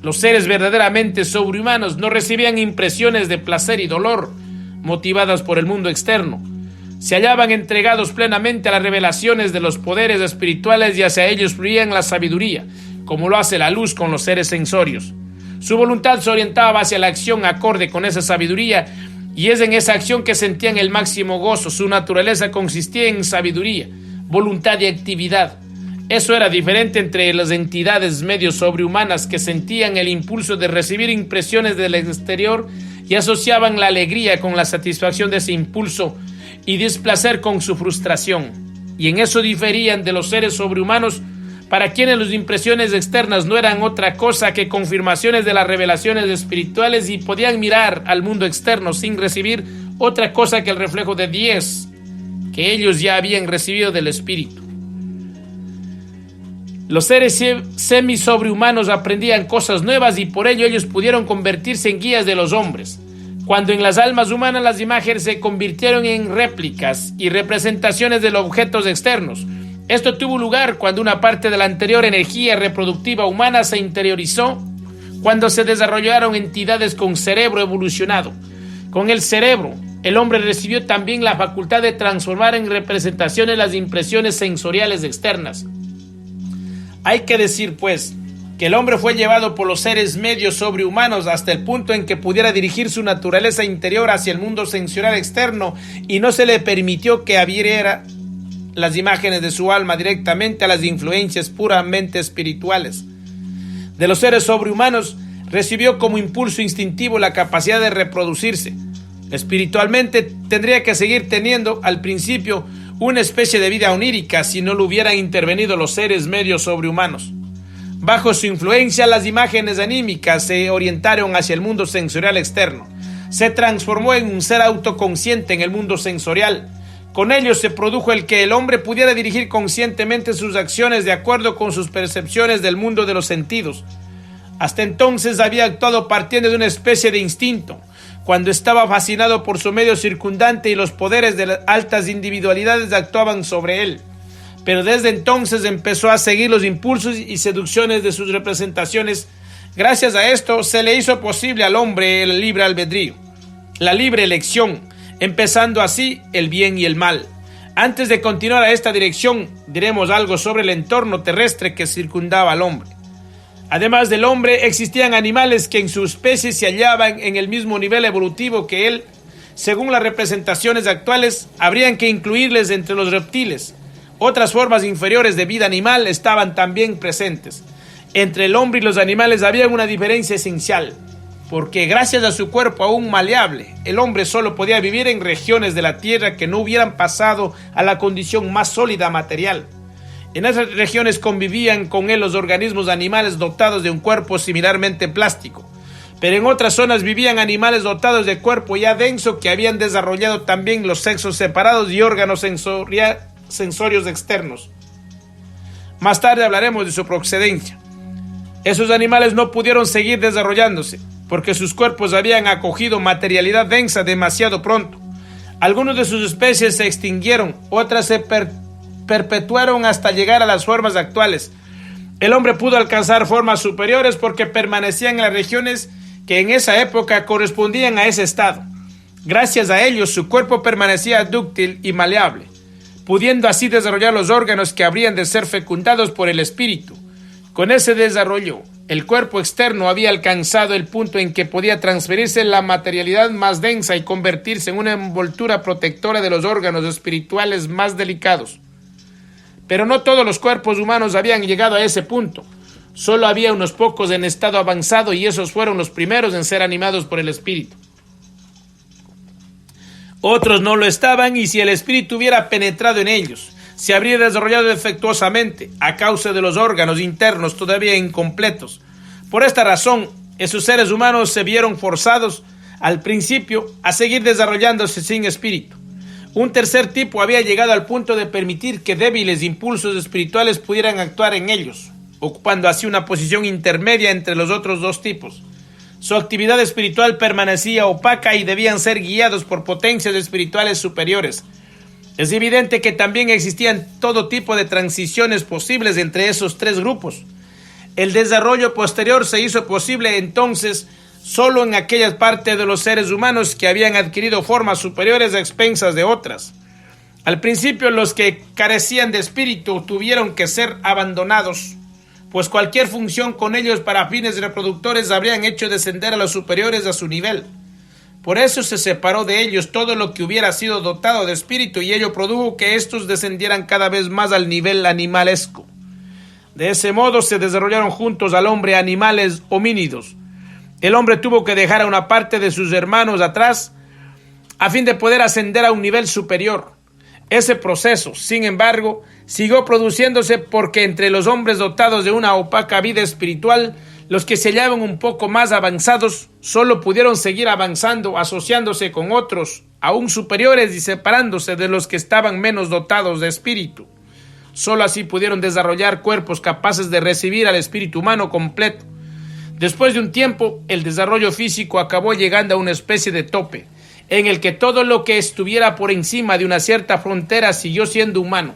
Los seres verdaderamente sobrehumanos no recibían impresiones de placer y dolor motivadas por el mundo externo. Se hallaban entregados plenamente a las revelaciones de los poderes espirituales y hacia ellos fluían la sabiduría, como lo hace la luz con los seres sensorios. Su voluntad se orientaba hacia la acción acorde con esa sabiduría y es en esa acción que sentían el máximo gozo. Su naturaleza consistía en sabiduría, voluntad y actividad. Eso era diferente entre las entidades medio sobrehumanas que sentían el impulso de recibir impresiones del exterior y asociaban la alegría con la satisfacción de ese impulso y displacer con su frustración. Y en eso diferían de los seres sobrehumanos, para quienes las impresiones externas no eran otra cosa que confirmaciones de las revelaciones espirituales y podían mirar al mundo externo sin recibir otra cosa que el reflejo de 10 que ellos ya habían recibido del espíritu. Los seres semi-sobrehumanos aprendían cosas nuevas y por ello ellos pudieron convertirse en guías de los hombres. Cuando en las almas humanas las imágenes se convirtieron en réplicas y representaciones de los objetos externos. Esto tuvo lugar cuando una parte de la anterior energía reproductiva humana se interiorizó, cuando se desarrollaron entidades con cerebro evolucionado. Con el cerebro el hombre recibió también la facultad de transformar en representaciones las impresiones sensoriales externas. Hay que decir, pues, que el hombre fue llevado por los seres medios sobrehumanos hasta el punto en que pudiera dirigir su naturaleza interior hacia el mundo sensorial externo y no se le permitió que abriera las imágenes de su alma directamente a las influencias puramente espirituales. De los seres sobrehumanos recibió como impulso instintivo la capacidad de reproducirse. Espiritualmente tendría que seguir teniendo al principio una especie de vida onírica si no lo hubieran intervenido los seres medios sobrehumanos. Bajo su influencia, las imágenes anímicas se orientaron hacia el mundo sensorial externo. Se transformó en un ser autoconsciente en el mundo sensorial. Con ello se produjo el que el hombre pudiera dirigir conscientemente sus acciones de acuerdo con sus percepciones del mundo de los sentidos. Hasta entonces había actuado partiendo de una especie de instinto, cuando estaba fascinado por su medio circundante y los poderes de las altas individualidades actuaban sobre él. Pero desde entonces empezó a seguir los impulsos y seducciones de sus representaciones. Gracias a esto se le hizo posible al hombre el libre albedrío, la libre elección, empezando así el bien y el mal. Antes de continuar a esta dirección, diremos algo sobre el entorno terrestre que circundaba al hombre. Además del hombre, existían animales que en su especie se hallaban en el mismo nivel evolutivo que él. Según las representaciones actuales, habrían que incluirles entre los reptiles. Otras formas inferiores de vida animal estaban también presentes. Entre el hombre y los animales había una diferencia esencial, porque gracias a su cuerpo aún maleable, el hombre solo podía vivir en regiones de la tierra que no hubieran pasado a la condición más sólida material. En esas regiones convivían con él los organismos animales dotados de un cuerpo similarmente plástico, pero en otras zonas vivían animales dotados de cuerpo ya denso que habían desarrollado también los sexos separados y órganos sensorios externos. Más tarde hablaremos de su procedencia. Esos animales no pudieron seguir desarrollándose porque sus cuerpos habían acogido materialidad densa demasiado pronto. Algunos de sus especies se extinguieron, otras se perpetuaron hasta llegar a las formas actuales. El hombre pudo alcanzar formas superiores porque permanecían en las regiones que en esa época correspondían a ese estado. Gracias a ellos, su cuerpo permanecía dúctil y maleable, pudiendo así desarrollar los órganos que habrían de ser fecundados por el espíritu. Con ese desarrollo, el cuerpo externo había alcanzado el punto en que podía transferirse la materialidad más densa y convertirse en una envoltura protectora de los órganos espirituales más delicados. Pero no todos los cuerpos humanos habían llegado a ese punto. Solo había unos pocos en estado avanzado y esos fueron los primeros en ser animados por el espíritu. Otros no lo estaban y si el espíritu hubiera penetrado en ellos, se habría desarrollado defectuosamente a causa de los órganos internos todavía incompletos. Por esta razón, esos seres humanos se vieron forzados al principio a seguir desarrollándose sin espíritu. Un tercer tipo había llegado al punto de permitir que débiles impulsos espirituales pudieran actuar en ellos, ocupando así una posición intermedia entre los otros dos tipos. Su actividad espiritual permanecía opaca y debían ser guiados por potencias espirituales superiores. Es evidente que también existían todo tipo de transiciones posibles entre esos tres grupos. El desarrollo posterior se hizo posible entonces solo en aquellas partes de los seres humanos que habían adquirido formas superiores a expensas de otras. Al principio los que carecían de espíritu tuvieron que ser abandonados, pues cualquier función con ellos para fines reproductores habrían hecho descender a los superiores a su nivel. Por eso se separó de ellos todo lo que hubiera sido dotado de espíritu y ello produjo que estos descendieran cada vez más al nivel animalesco. De ese modo se desarrollaron juntos al hombre animales homínidos. El hombre tuvo que dejar a una parte de sus hermanos atrás a fin de poder ascender a un nivel superior. Ese proceso, sin embargo, siguió produciéndose porque entre los hombres dotados de una opaca vida espiritual, los que se hallaban un poco más avanzados solo pudieron seguir avanzando, asociándose con otros aún superiores y separándose de los que estaban menos dotados de espíritu. Solo así pudieron desarrollar cuerpos capaces de recibir al espíritu humano completo. Después de un tiempo, el desarrollo físico acabó llegando a una especie de tope, en el que todo lo que estuviera por encima de una cierta frontera siguió siendo humano.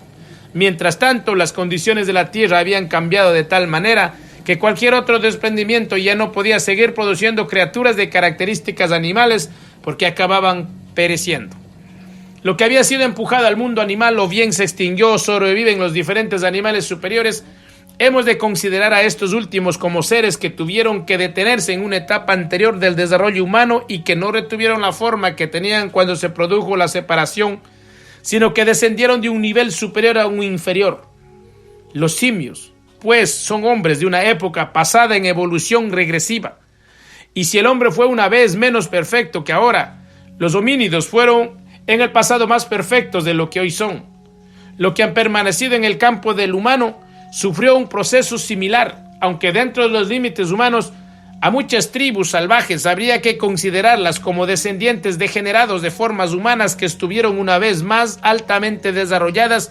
Mientras tanto, las condiciones de la Tierra habían cambiado de tal manera que cualquier otro desprendimiento ya no podía seguir produciendo criaturas de características animales porque acababan pereciendo. Lo que había sido empujado al mundo animal o bien se extinguió o sobreviven los diferentes animales superiores, hemos de considerar a estos últimos como seres que tuvieron que detenerse en una etapa anterior del desarrollo humano y que no retuvieron la forma que tenían cuando se produjo la separación, sino que descendieron de un nivel superior a un inferior. Los simios, pues, son hombres de una época pasada en evolución regresiva. Y si el hombre fue una vez menos perfecto que ahora, los homínidos fueron en el pasado más perfectos de lo que hoy son. Lo que han permanecido en el campo del humano sufrió un proceso similar, aunque dentro de los límites humanos, a muchas tribus salvajes habría que considerarlas como descendientes degenerados de formas humanas que estuvieron una vez más altamente desarrolladas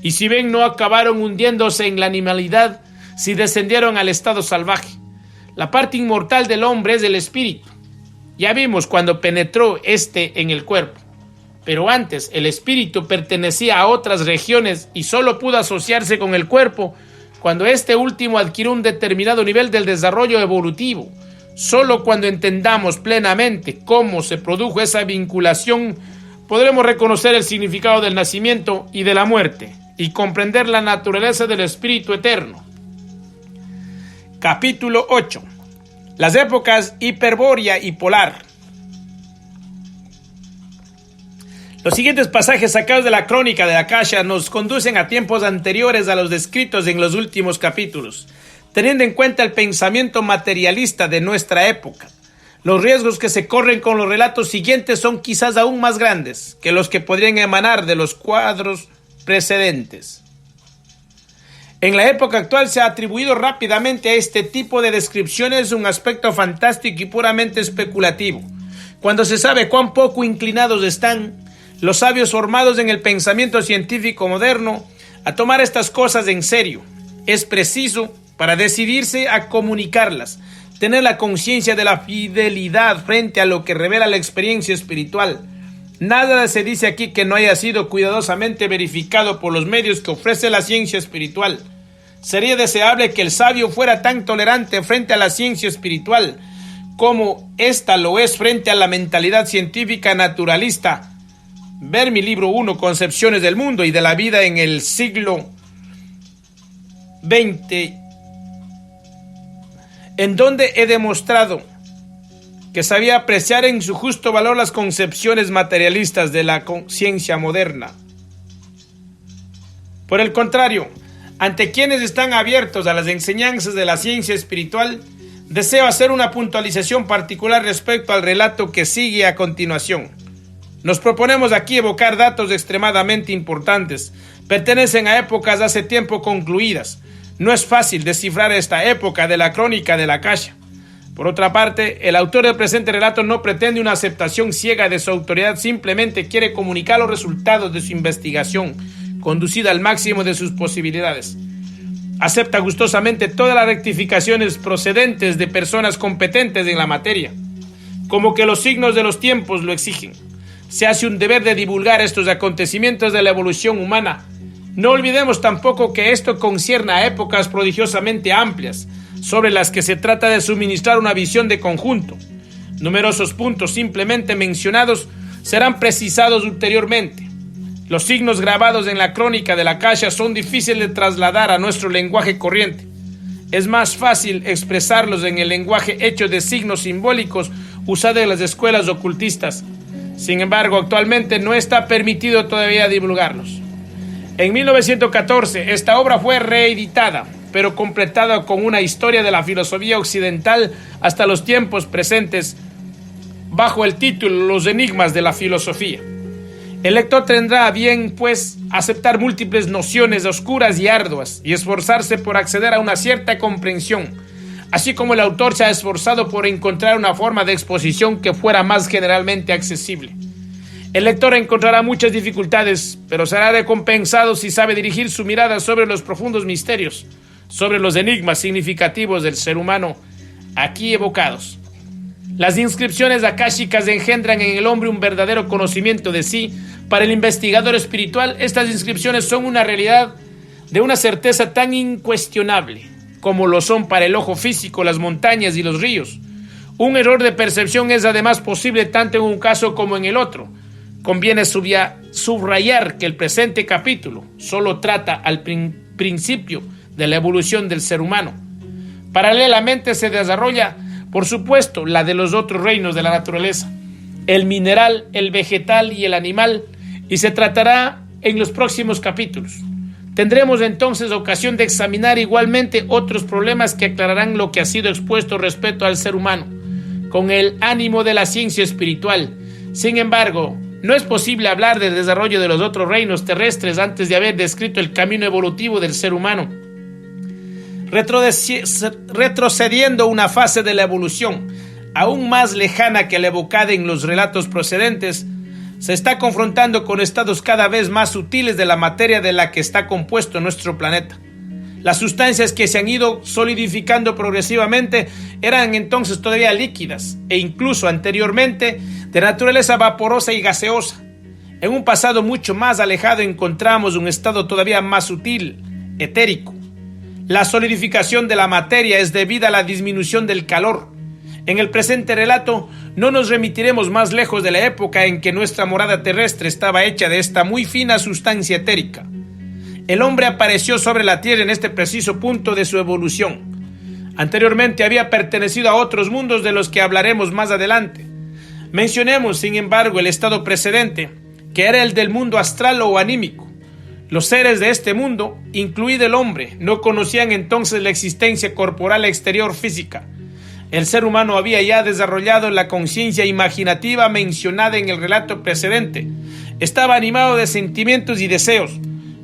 y si bien no acabaron hundiéndose en la animalidad, sí descendieron al estado salvaje. La parte inmortal del hombre es el espíritu. Ya vimos cuando penetró en el cuerpo. Pero antes el espíritu pertenecía a otras regiones y solo pudo asociarse con el cuerpo cuando este último adquirió un determinado nivel del desarrollo evolutivo. Solo cuando entendamos plenamente cómo se produjo esa vinculación, podremos reconocer el significado del nacimiento y de la muerte y comprender la naturaleza del espíritu eterno. Capítulo 8. Las épocas hiperbórea y polar. Los siguientes pasajes sacados de la crónica de Akasha nos conducen a tiempos anteriores a los descritos en los últimos capítulos, teniendo en cuenta el pensamiento materialista de nuestra época. Los riesgos que se corren con los relatos siguientes son quizás aún más grandes que los que podrían emanar de los cuadros precedentes. En la época actual se ha atribuido rápidamente a este tipo de descripciones un aspecto fantástico y puramente especulativo, cuando se sabe cuán poco inclinados están los sabios formados en el pensamiento científico moderno a tomar estas cosas en serio. Es preciso, para decidirse a comunicarlas, tener la conciencia de la fidelidad frente a lo que revela la experiencia espiritual. Nada se dice aquí que no haya sido cuidadosamente verificado por los medios que ofrece la ciencia espiritual. Sería deseable que el sabio fuera tan tolerante frente a la ciencia espiritual como ésta lo es frente a la mentalidad científica naturalista. Ver mi libro 1, Concepciones del Mundo y de la Vida en el siglo XX, en donde he demostrado que sabía apreciar en su justo valor las concepciones materialistas de la ciencia moderna. Por el contrario, ante quienes están abiertos a las enseñanzas de la ciencia espiritual, deseo hacer una puntualización particular respecto al relato que sigue a continuación. Nos proponemos aquí evocar datos extremadamente importantes. Pertenecen a épocas hace tiempo concluidas. No es fácil descifrar esta época de la crónica de la Akasha. Por otra parte, el autor del presente relato no pretende una aceptación ciega de su autoridad, simplemente quiere comunicar los resultados de su investigación, conducida al máximo de sus posibilidades. Acepta gustosamente todas las rectificaciones procedentes de personas competentes en la materia, como que los signos de los tiempos lo exigen. Se hace un deber de divulgar estos acontecimientos de la evolución humana. No olvidemos tampoco que esto concierne a épocas prodigiosamente amplias, sobre las que se trata de suministrar una visión de conjunto. Numerosos puntos simplemente mencionados serán precisados ulteriormente. Los signos grabados en la crónica de la Akasha son difíciles de trasladar a nuestro lenguaje corriente. Es más fácil expresarlos en el lenguaje hecho de signos simbólicos usado en las escuelas ocultistas. Sin embargo, actualmente no está permitido todavía divulgarlos. En 1914, esta obra fue reeditada, pero completada con una historia de la filosofía occidental hasta los tiempos presentes, bajo el título Los enigmas de la filosofía. El lector tendrá a bien, pues, aceptar múltiples nociones oscuras y arduas y esforzarse por acceder a una cierta comprensión, así como el autor se ha esforzado por encontrar una forma de exposición que fuera más generalmente accesible. El lector encontrará muchas dificultades, pero será recompensado si sabe dirigir su mirada sobre los profundos misterios, sobre los enigmas significativos del ser humano aquí evocados. Las inscripciones akáshicas engendran en el hombre un verdadero conocimiento de sí. Para el investigador espiritual, estas inscripciones son una realidad de una certeza tan incuestionable como lo son para el ojo físico las montañas y los ríos. Un error de percepción es además posible tanto en un caso como en el otro. Conviene subrayar que el presente capítulo solo trata al principio de la evolución del ser humano. Paralelamente se desarrolla, por supuesto, la de los otros reinos de la naturaleza, el mineral, el vegetal y el animal, y se tratará en los próximos capítulos. Tendremos entonces ocasión de examinar igualmente otros problemas que aclararán lo que ha sido expuesto respecto al ser humano, con el ánimo de la ciencia espiritual. Sin embargo, no es posible hablar del desarrollo de los otros reinos terrestres antes de haber descrito el camino evolutivo del ser humano. Retrocediendo una fase de la evolución, aún más lejana que la evocada en los relatos procedentes, se está confrontando con estados cada vez más sutiles de la materia de la que está compuesto nuestro planeta. Las sustancias que se han ido solidificando progresivamente eran entonces todavía líquidas e incluso anteriormente de naturaleza vaporosa y gaseosa. En un pasado mucho más alejado encontramos un estado todavía más sutil, etérico. La solidificación de la materia es debida a la disminución del calor. En el presente relato no nos remitiremos más lejos de la época en que nuestra morada terrestre estaba hecha de esta muy fina sustancia etérica. El hombre apareció sobre la tierra en este preciso punto de su evolución. Anteriormente había pertenecido a otros mundos de los que hablaremos más adelante. Mencionemos, sin embargo, el estado precedente, que era el del mundo astral o anímico. Los seres de este mundo, incluido el hombre, no conocían entonces la existencia corporal exterior física. El ser humano había ya desarrollado la conciencia imaginativa mencionada en el relato precedente. Estaba animado de sentimientos y deseos,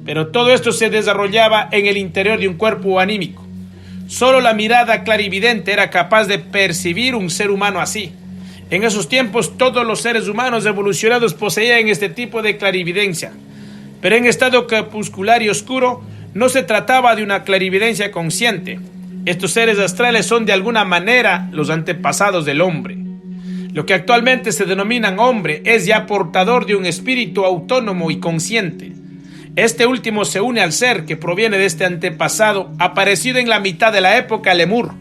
pero todo esto se desarrollaba en el interior de un cuerpo anímico. Solo la mirada clarividente era capaz de percibir un ser humano así. En esos tiempos todos los seres humanos evolucionados poseían este tipo de clarividencia. Pero en estado crepuscular y oscuro no se trataba de una clarividencia consciente. Estos seres astrales son de alguna manera los antepasados del hombre. Lo que actualmente se denominan hombre es ya portador de un espíritu autónomo y consciente. Este último se une al ser que proviene de este antepasado aparecido en la mitad de la época Lemur.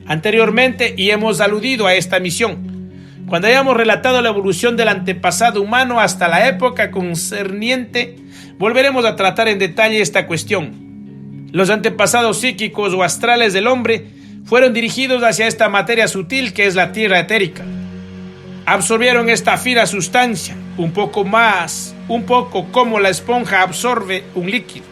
Anteriormente y hemos aludido a esta misión, cuando hayamos relatado la evolución del antepasado humano hasta la época concerniente, volveremos a tratar en detalle esta cuestión. Los antepasados psíquicos o astrales del hombre fueron dirigidos hacia esta materia sutil que es la tierra etérica. Absorbieron esta fina sustancia, un poco como la esponja absorbe un líquido.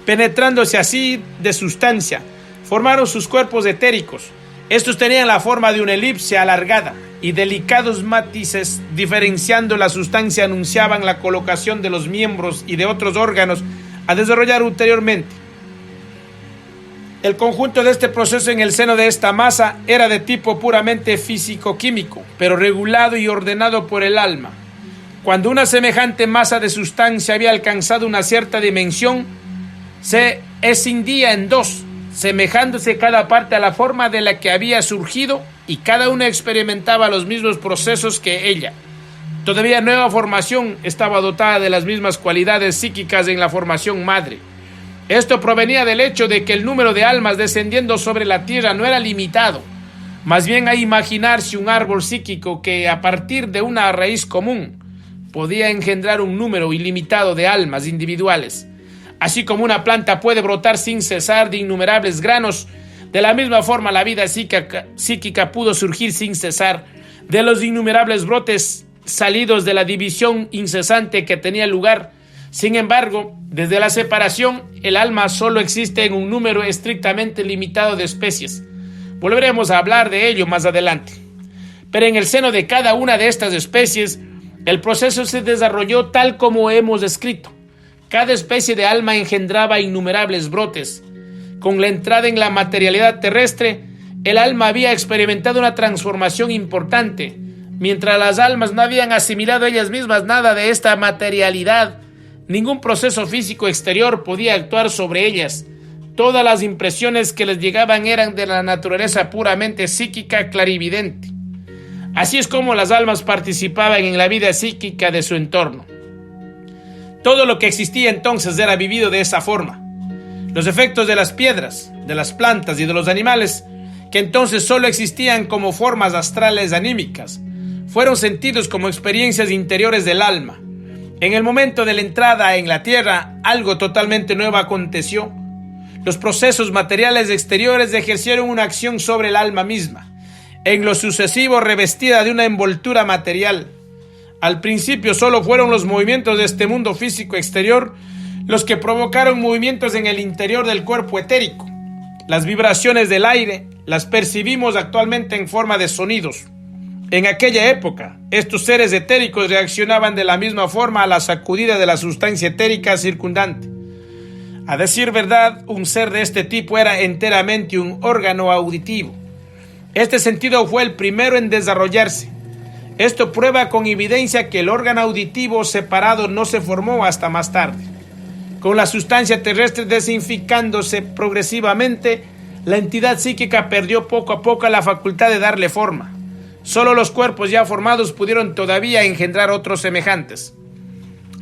Penetrándose así de sustancia, formaron sus cuerpos etéricos. Estos tenían la forma de una elipse alargada y delicados matices diferenciando la sustancia anunciaban la colocación de los miembros y de otros órganos a desarrollar ulteriormente. El conjunto de este proceso en el seno de esta masa era de tipo puramente físico-químico, pero regulado y ordenado por el alma. Cuando una semejante masa de sustancia había alcanzado una cierta dimensión, se escindía en dos, semejándose cada parte a la forma de la que había surgido y cada una experimentaba los mismos procesos que ella. Todavía nueva formación estaba dotada de las mismas cualidades psíquicas en la formación madre. Esto provenía del hecho de que el número de almas descendiendo sobre la tierra no era limitado. Más bien hay imaginarse un árbol psíquico que a partir de una raíz común podía engendrar un número ilimitado de almas individuales. Así como una planta puede brotar sin cesar de innumerables granos, de la misma forma la vida psíquica pudo surgir sin cesar de los innumerables brotes salidos de la división incesante que tenía lugar. Sin embargo, desde la separación, el alma solo existe en un número estrictamente limitado de especies. Volveremos a hablar de ello más adelante. Pero en el seno de cada una de estas especies, el proceso se desarrolló tal como hemos descrito. Cada especie de alma engendraba innumerables brotes. Con la entrada en la materialidad terrestre, el alma había experimentado una transformación importante. Mientras las almas no habían asimilado ellas mismas nada de esta materialidad, ningún proceso físico exterior podía actuar sobre ellas. Todas las impresiones que les llegaban eran de la naturaleza puramente psíquica clarividente. Así es como las almas participaban en la vida psíquica de su entorno. Todo lo que existía entonces era vivido de esa forma. Los efectos de las piedras, de las plantas y de los animales, que entonces solo existían como formas astrales anímicas, fueron sentidos como experiencias interiores del alma. En el momento de la entrada en la tierra, algo totalmente nuevo aconteció. Los procesos materiales exteriores ejercieron una acción sobre el alma misma, en lo sucesivo revestida de una envoltura material. Al principio solo fueron los movimientos de este mundo físico exterior los que provocaron movimientos en el interior del cuerpo etérico. Las vibraciones del aire las percibimos actualmente en forma de sonidos. En aquella época, estos seres etéricos reaccionaban de la misma forma a la sacudida de la sustancia etérica circundante. A decir verdad, un ser de este tipo era enteramente un órgano auditivo. Este sentido fue el primero en desarrollarse. Esto prueba con evidencia que el órgano auditivo separado no se formó hasta más tarde. Con la sustancia terrestre desinficándose progresivamente, la entidad psíquica perdió poco a poco la facultad de darle forma. Solo los cuerpos ya formados pudieron todavía engendrar otros semejantes.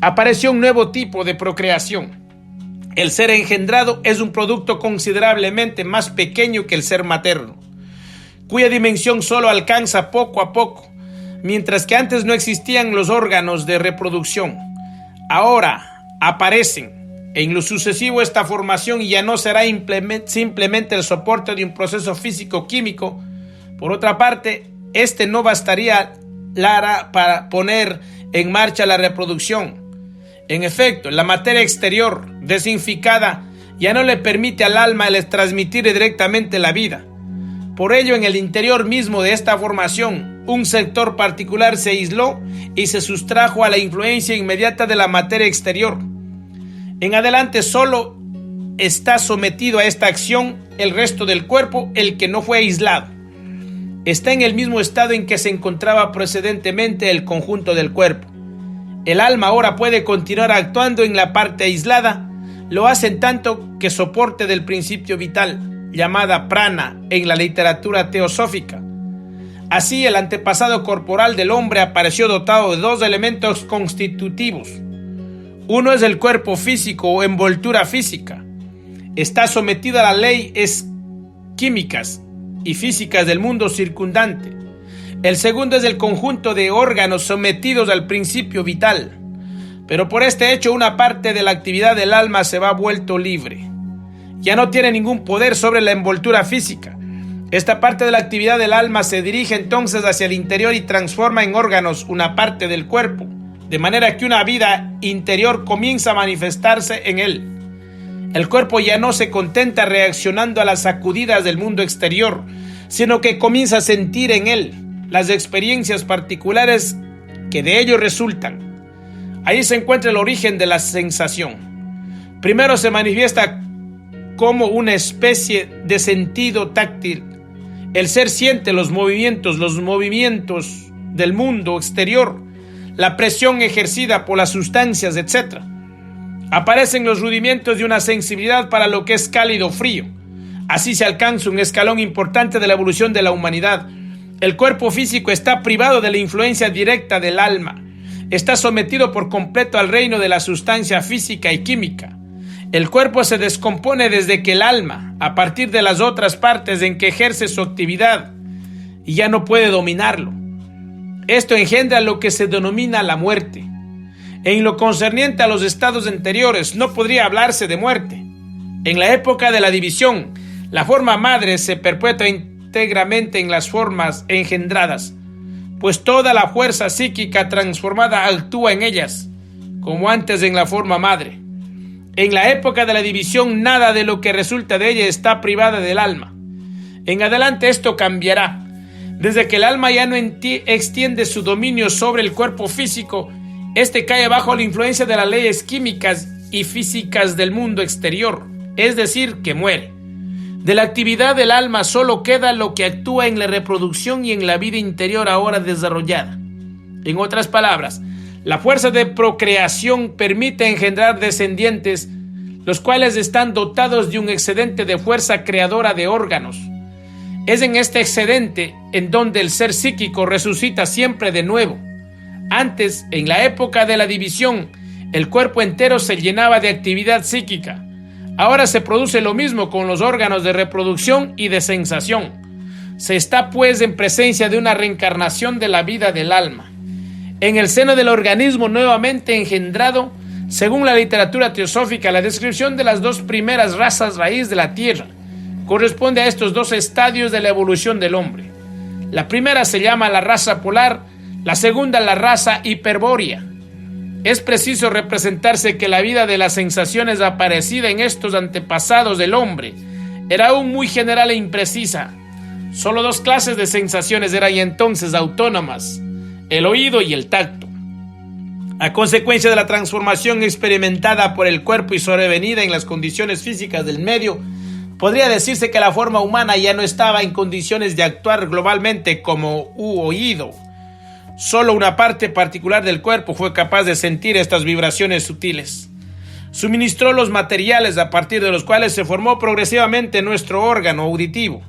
Apareció un nuevo tipo de procreación. El ser engendrado es un producto considerablemente más pequeño que el ser materno, cuya dimensión solo alcanza poco a poco, mientras que antes no existían los órganos de reproducción. Ahora aparecen. En lo sucesivo, esta formación ya no será simplemente el soporte de un proceso físico-químico. Por otra parte, este no bastaría para poner en marcha la reproducción. En efecto, la materia exterior, desinficada, ya no le permite al alma el transmitir directamente la vida. Por ello, en el interior mismo de esta formación, un sector particular se aisló y se sustrajo a la influencia inmediata de la materia exterior. En adelante solo está sometido a esta acción el resto del cuerpo, el que no fue aislado. Está en el mismo estado en que se encontraba precedentemente el conjunto del cuerpo. El alma ahora puede continuar actuando en la parte aislada, lo hace en tanto que soporte del principio vital, llamada prana en la literatura teosófica. Así, el antepasado corporal del hombre apareció dotado de dos elementos constitutivos. Uno es el cuerpo físico o envoltura física. Está sometido a las leyes químicas y físicas del mundo circundante. El segundo es el conjunto de órganos sometidos al principio vital. Pero por este hecho, una parte de la actividad del alma se va vuelto libre. Ya no tiene ningún poder sobre la envoltura física. Esta parte de la actividad del alma se dirige entonces hacia el interior y transforma en órganos una parte del cuerpo, de manera que una vida interior comienza a manifestarse en él. El cuerpo ya no se contenta reaccionando a las sacudidas del mundo exterior, sino que comienza a sentir en él las experiencias particulares que de ello resultan. Ahí se encuentra el origen de la sensación. Primero se manifiesta como una especie de sentido táctil. El ser siente los movimientos del mundo exterior, la presión ejercida por las sustancias, etc. Aparecen los rudimentos de una sensibilidad para lo que es cálido o frío. Así se alcanza un escalón importante de la evolución de la humanidad. El cuerpo físico está privado de la influencia directa del alma. Está sometido por completo al reino de la sustancia física y química. El cuerpo se descompone desde que el alma, a partir de las otras partes en que ejerce su actividad, y ya no puede dominarlo. Esto engendra lo que se denomina la muerte. En lo concerniente a los estados anteriores, no podría hablarse de muerte. En la época de la división, la forma madre se perpetúa íntegramente en las formas engendradas, pues toda la fuerza psíquica transformada actúa en ellas, como antes en la forma madre. En la época de la división, nada de lo que resulta de ella está privada del alma. En adelante esto cambiará. Desde que el alma ya no extiende su dominio sobre el cuerpo físico, este cae bajo la influencia de las leyes químicas y físicas del mundo exterior, es decir, que muere. De la actividad del alma solo queda lo que actúa en la reproducción y en la vida interior ahora desarrollada. En otras palabras, la fuerza de procreación permite engendrar descendientes, los cuales están dotados de un excedente de fuerza creadora de órganos. Es en este excedente en donde el ser psíquico resucita siempre de nuevo. Antes, en la época de la división, el cuerpo entero se llenaba de actividad psíquica. Ahora se produce lo mismo con los órganos de reproducción y de sensación. Se está pues en presencia de una reencarnación de la vida del alma, en el seno del organismo nuevamente engendrado. Según la literatura teosófica, la descripción de las dos primeras razas raíz de la Tierra corresponde a estos dos estadios de la evolución del hombre. La primera se llama la raza polar, la segunda la raza hiperbórea. Es preciso representarse que la vida de las sensaciones aparecida en estos antepasados del hombre era aún muy general e imprecisa. Solo dos clases de sensaciones eran entonces autónomas: el oído y el tacto. A consecuencia de la transformación experimentada por el cuerpo y sobrevenida en las condiciones físicas del medio, podría decirse que la forma humana ya no estaba en condiciones de actuar globalmente como oído. Solo una parte particular del cuerpo fue capaz de sentir estas vibraciones sutiles. Suministró los materiales a partir de los cuales se formó progresivamente nuestro órgano auditivo.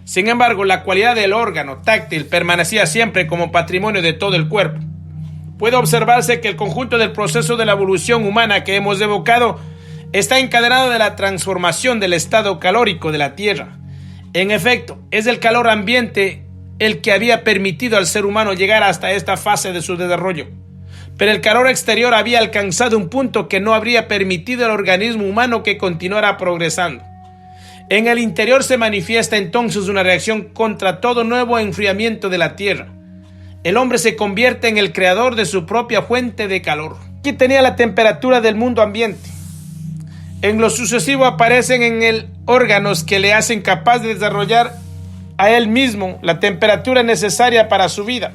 Sin embargo, la cualidad del órgano táctil permanecía siempre como patrimonio de todo el cuerpo. Puede observarse que el conjunto del proceso de la evolución humana que hemos evocado está encadenado de la transformación del estado calórico de la Tierra. En efecto, es el calor ambiente el que había permitido al ser humano llegar hasta esta fase de su desarrollo. Pero el calor exterior había alcanzado un punto que no habría permitido al organismo humano que continuara progresando. En el interior se manifiesta entonces una reacción contra todo nuevo enfriamiento de la Tierra. El hombre se convierte en el creador de su propia fuente de calor. Aquí tenía la temperatura del mundo ambiente. En lo sucesivo aparecen en él órganos que le hacen capaz de desarrollar a él mismo la temperatura necesaria para su vida.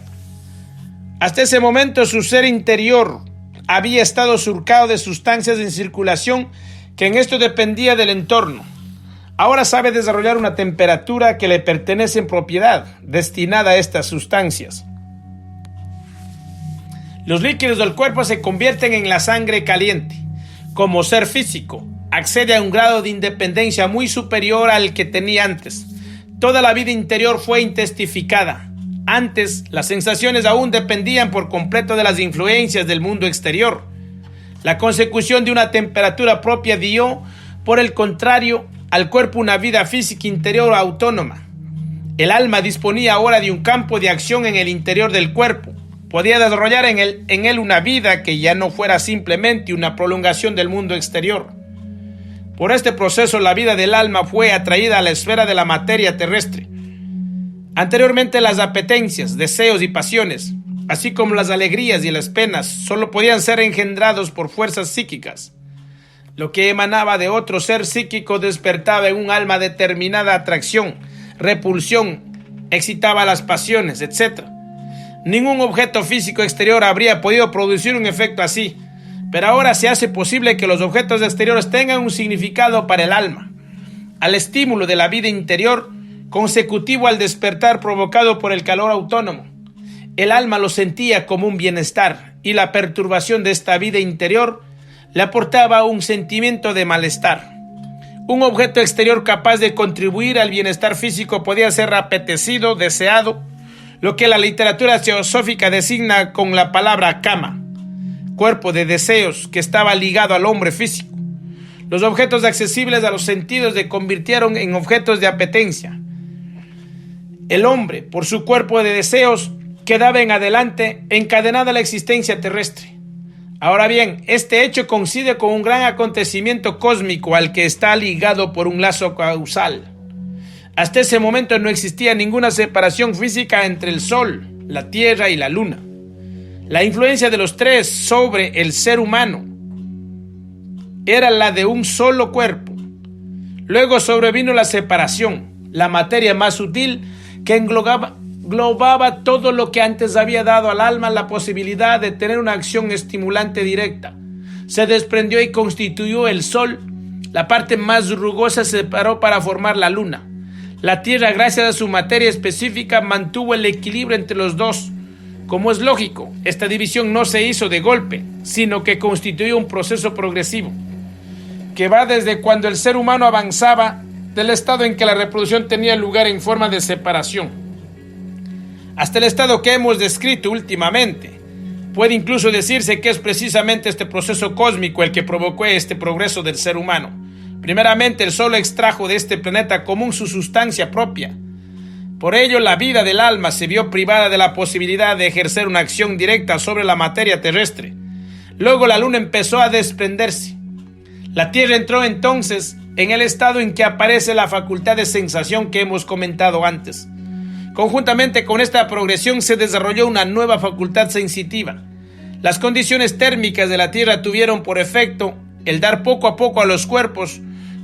Hasta ese momento su ser interior había estado surcado de sustancias en circulación que en esto dependía del entorno. Ahora sabe desarrollar una temperatura que le pertenece en propiedad, destinada a estas sustancias. Los líquidos del cuerpo se convierten en la sangre caliente. Como ser físico, accede a un grado de independencia muy superior al que tenía antes. Toda la vida interior fue intensificada. Antes, las sensaciones aún dependían por completo de las influencias del mundo exterior. La consecución de una temperatura propia dio, por el contrario, al cuerpo una vida física interior autónoma. El alma disponía ahora de un campo de acción en el interior del cuerpo. Podía desarrollar en él una vida que ya no fuera simplemente una prolongación del mundo exterior. Por este proceso, la vida del alma fue atraída a la esfera de la materia terrestre. Anteriormente, las apetencias, deseos y pasiones, así como las alegrías y las penas, solo podían ser engendrados por fuerzas psíquicas. Lo que emanaba de otro ser psíquico despertaba en un alma determinada atracción, repulsión, excitaba las pasiones, etc. Ningún objeto físico exterior habría podido producir un efecto así, pero ahora se hace posible que los objetos exteriores tengan un significado para el alma. Al estímulo de la vida interior, consecutivo al despertar provocado por el calor autónomo, el alma lo sentía como un bienestar, y la perturbación de esta vida interior le aportaba un sentimiento de malestar. Un objeto exterior capaz de contribuir al bienestar físico podía ser apetecido, deseado, lo que la literatura teosófica designa con la palabra kama, cuerpo de deseos que estaba ligado al hombre físico. Los objetos accesibles a los sentidos se convirtieron en objetos de apetencia. El hombre, por su cuerpo de deseos, quedaba en adelante encadenado a la existencia terrestre. Ahora bien, este hecho coincide con un gran acontecimiento cósmico al que está ligado por un lazo causal. Hasta ese momento no existía ninguna separación física entre el Sol, la Tierra y la Luna. La influencia de los tres sobre el ser humano era la de un solo cuerpo. Luego sobrevino la separación, la materia más sutil que englobaba todo lo que antes había dado al alma la posibilidad de tener una acción estimulante directa. Se desprendió y constituyó el Sol. La parte más rugosa se separó para formar la Luna. La Tierra, gracias a su materia específica, mantuvo el equilibrio entre los dos. Como es lógico, esta división no se hizo de golpe, sino que constituyó un proceso progresivo, que va desde cuando el ser humano avanzaba del estado en que la reproducción tenía lugar en forma de separación, hasta el estado que hemos descrito últimamente. Puede incluso decirse que es precisamente este proceso cósmico el que provocó este progreso del ser humano. Primeramente, el Sol extrajo de este planeta común su sustancia propia. Por ello, la vida del alma se vio privada de la posibilidad de ejercer una acción directa sobre la materia terrestre. Luego la luna empezó a desprenderse. La Tierra entró entonces en el estado en que aparece la facultad de sensación que hemos comentado antes. Conjuntamente con esta progresión se desarrolló una nueva facultad sensitiva. Las condiciones térmicas de la Tierra tuvieron por efecto el dar poco a poco a los cuerpos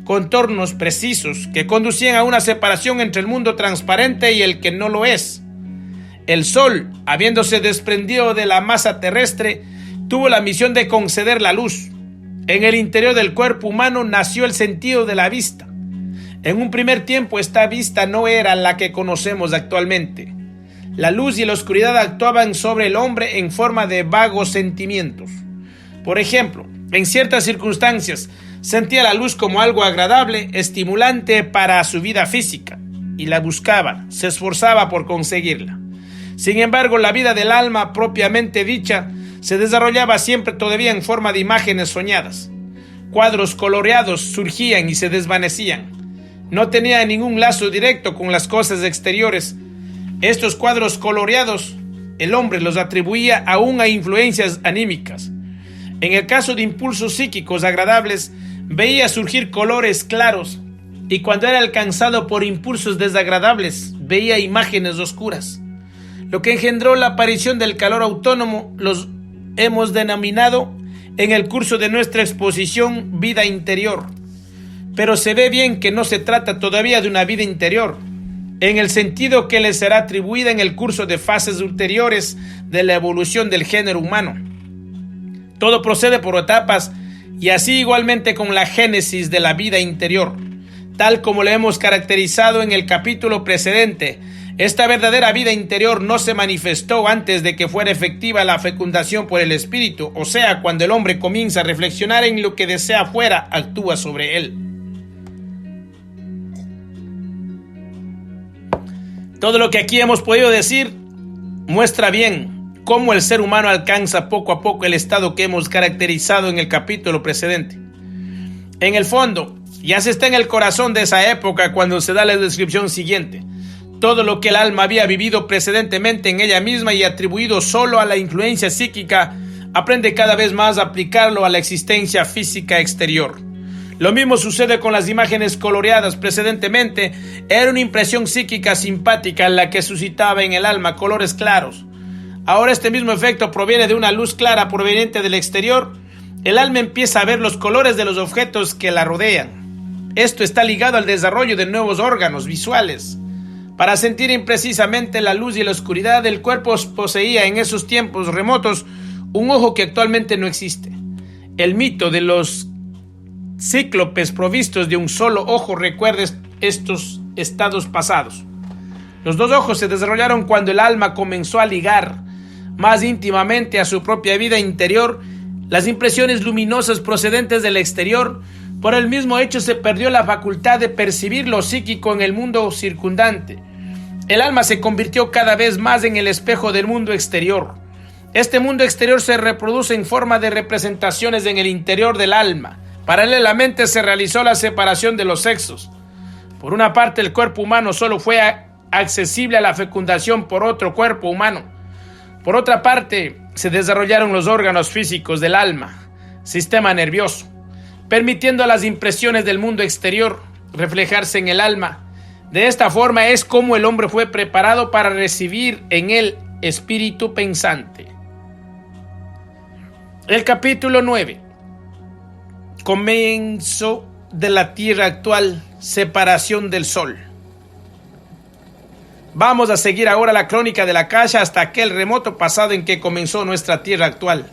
contornos precisos que conducían a una separación entre el mundo transparente y el que no lo es. El Sol, habiéndose desprendido de la masa terrestre, tuvo la misión de conceder la luz. En el interior del cuerpo humano nació el sentido de la vista. En un primer tiempo esta vista no era la que conocemos actualmente. La luz y la oscuridad actuaban sobre el hombre en forma de vagos sentimientos. Por ejemplo, en ciertas circunstancias sentía la luz como algo agradable, estimulante para su vida física, y la buscaba, se esforzaba por conseguirla. Sin embargo, la vida del alma propiamente dicha se desarrollaba siempre todavía en forma de imágenes soñadas. Cuadros coloreados surgían y se desvanecían. No tenía ningún lazo directo con las cosas exteriores. Estos cuadros coloreados, el hombre los atribuía aún a influencias anímicas. En el caso de impulsos psíquicos agradables, veía surgir colores claros, y cuando era alcanzado por impulsos desagradables, veía imágenes oscuras. Lo que engendró la aparición del calor autónomo los hemos denominado en el curso de nuestra exposición vida interior. Pero se ve bien que no se trata todavía de una vida interior, en el sentido que le será atribuida en el curso de fases ulteriores de la evolución del género humano. Todo procede por etapas, y así igualmente con la génesis de la vida interior, tal como lo hemos caracterizado en el capítulo precedente. Esta verdadera vida interior no se manifestó antes de que fuera efectiva la fecundación por el espíritu, o sea, cuando el hombre comienza a reflexionar en lo que desea afuera, actúa sobre él. Todo lo que aquí hemos podido decir muestra bien cómo el ser humano alcanza poco a poco el estado que hemos caracterizado en el capítulo precedente. En el fondo, ya se está en el corazón de esa época cuando se da la descripción siguiente. Todo lo que el alma había vivido precedentemente en ella misma y atribuido solo a la influencia psíquica, aprende cada vez más a aplicarlo a la existencia física exterior. Lo mismo sucede con las imágenes coloreadas precedentemente. Era una impresión psíquica simpática la que suscitaba en el alma colores claros. Ahora este mismo efecto proviene de una luz clara proveniente del exterior. El alma empieza a ver los colores de los objetos que la rodean. Esto está ligado al desarrollo de nuevos órganos visuales. Para sentir imprecisamente la luz y la oscuridad, el cuerpo poseía en esos tiempos remotos un ojo que actualmente no existe. El mito de los cíclopes provistos de un solo ojo recuerda estos estados pasados. Los dos ojos se desarrollaron cuando el alma comenzó a ligar más íntimamente a su propia vida interior las impresiones luminosas procedentes del exterior. Por el mismo hecho se perdió la facultad de percibir lo psíquico en el mundo circundante. El alma se convirtió cada vez más en el espejo del mundo exterior. Este mundo exterior se reproduce en forma de representaciones en el interior del alma. Paralelamente se realizó la separación de los sexos. Por una parte, el cuerpo humano solo fue accesible a la fecundación por otro cuerpo humano. Por otra parte, se desarrollaron los órganos físicos del alma, sistema nervioso, permitiendo a las impresiones del mundo exterior reflejarse en el alma. De esta forma es como el hombre fue preparado para recibir en el espíritu pensante. El capítulo 9. Comienzo de la Tierra actual, separación del Sol. Vamos a seguir ahora la crónica de la Akasha hasta aquel remoto pasado en que comenzó nuestra Tierra actual.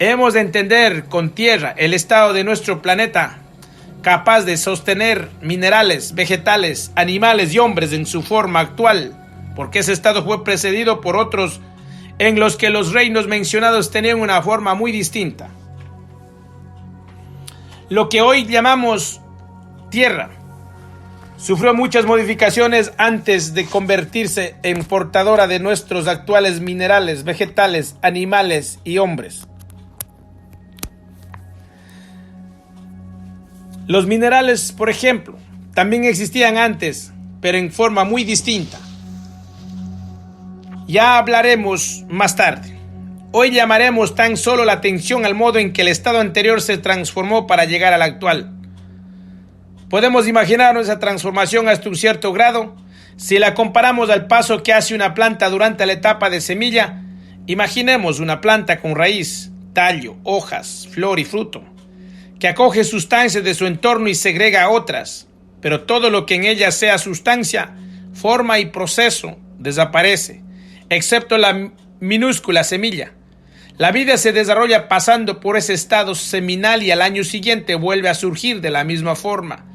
Hemos de entender con Tierra el estado de nuestro planeta, capaz de sostener minerales, vegetales, animales y hombres en su forma actual, porque ese estado fue precedido por otros en los que los reinos mencionados tenían una forma muy distinta. Lo que hoy llamamos Tierra sufrió muchas modificaciones antes de convertirse en portadora de nuestros actuales minerales, vegetales, animales y hombres. Los minerales, por ejemplo, también existían antes, pero en forma muy distinta. Ya hablaremos más tarde. Hoy llamaremos tan solo la atención al modo en que el estado anterior se transformó para llegar al actual. Podemos imaginarnos esa transformación hasta un cierto grado. Si la comparamos al paso que hace una planta durante la etapa de semilla, imaginemos una planta con raíz, tallo, hojas, flor y fruto, que acoge sustancias de su entorno y segrega a otras, pero todo lo que en ella sea sustancia, forma y proceso desaparece, excepto la minúscula semilla. La vida se desarrolla pasando por ese estado seminal y al año siguiente vuelve a surgir de la misma forma.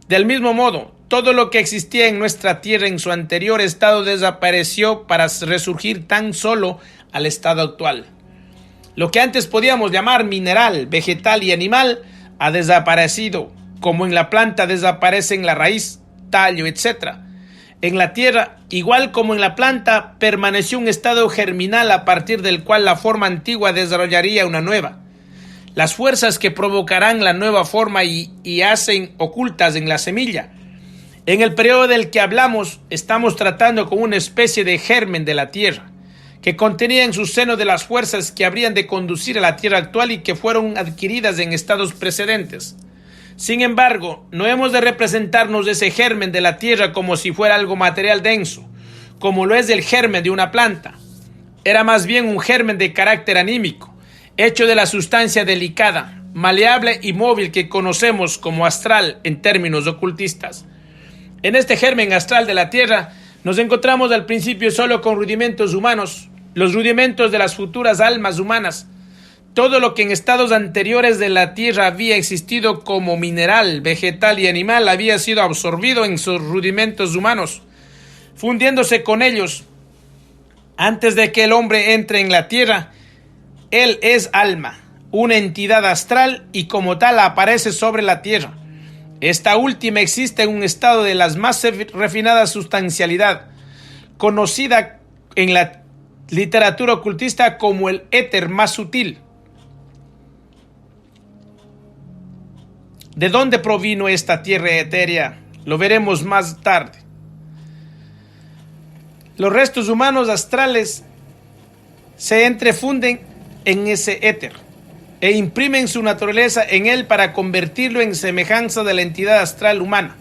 Del mismo modo, todo lo que existía en nuestra tierra en su anterior estado desapareció para resurgir tan solo al estado actual. Lo que antes podíamos llamar mineral, vegetal y animal ha desaparecido, como en la planta desaparecen la raíz, tallo, etc. En la tierra, igual como en la planta, permaneció un estado germinal a partir del cual la forma antigua desarrollaría una nueva. Las fuerzas que provocarán la nueva forma y hacen ocultas en la semilla. En el periodo del que hablamos, estamos tratando con una especie de germen de la tierra, que contenía en su seno de las fuerzas que habrían de conducir a la tierra actual y que fueron adquiridas en estados precedentes. Sin embargo, no hemos de representarnos ese germen de la tierra como si fuera algo material denso, como lo es el germen de una planta. Era más bien un germen de carácter anímico, hecho de la sustancia delicada, maleable y móvil que conocemos como astral en términos ocultistas. En este germen astral de la tierra nos encontramos al principio solo con rudimentos humanos, los rudimentos de las futuras almas humanas. Todo lo que en estados anteriores de la tierra había existido como mineral, vegetal y animal había sido absorbido en sus rudimentos humanos, fundiéndose con ellos. Antes de que el hombre entre en la tierra, él es alma, una entidad astral y como tal aparece sobre la tierra. Esta última existe en un estado de la más refinada sustancialidad, conocida en la literatura ocultista como el éter más sutil. ¿De dónde provino esta tierra etérea? Lo veremos más tarde. Los restos humanos astrales se entrefunden en ese éter e imprimen su naturaleza en él para convertirlo en semejanza de la entidad astral humana.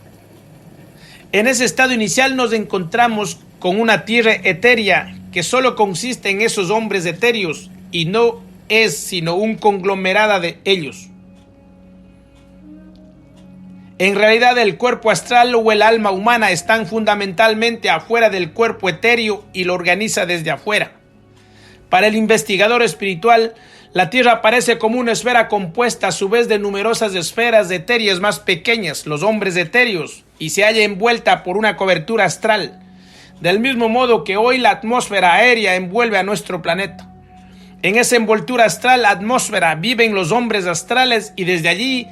En ese estado inicial nos encontramos con una tierra etérea que solo consiste en esos hombres etéreos y no es sino un conglomerado de ellos. En realidad el cuerpo astral o el alma humana están fundamentalmente afuera del cuerpo etéreo y lo organiza desde afuera. Para el investigador espiritual, la Tierra aparece como una esfera compuesta a su vez de numerosas esferas etéreas más pequeñas, los hombres etéreos, y se halla envuelta por una cobertura astral, del mismo modo que hoy la atmósfera aérea envuelve a nuestro planeta. En esa envoltura astral, atmósfera, viven los hombres astrales y desde allí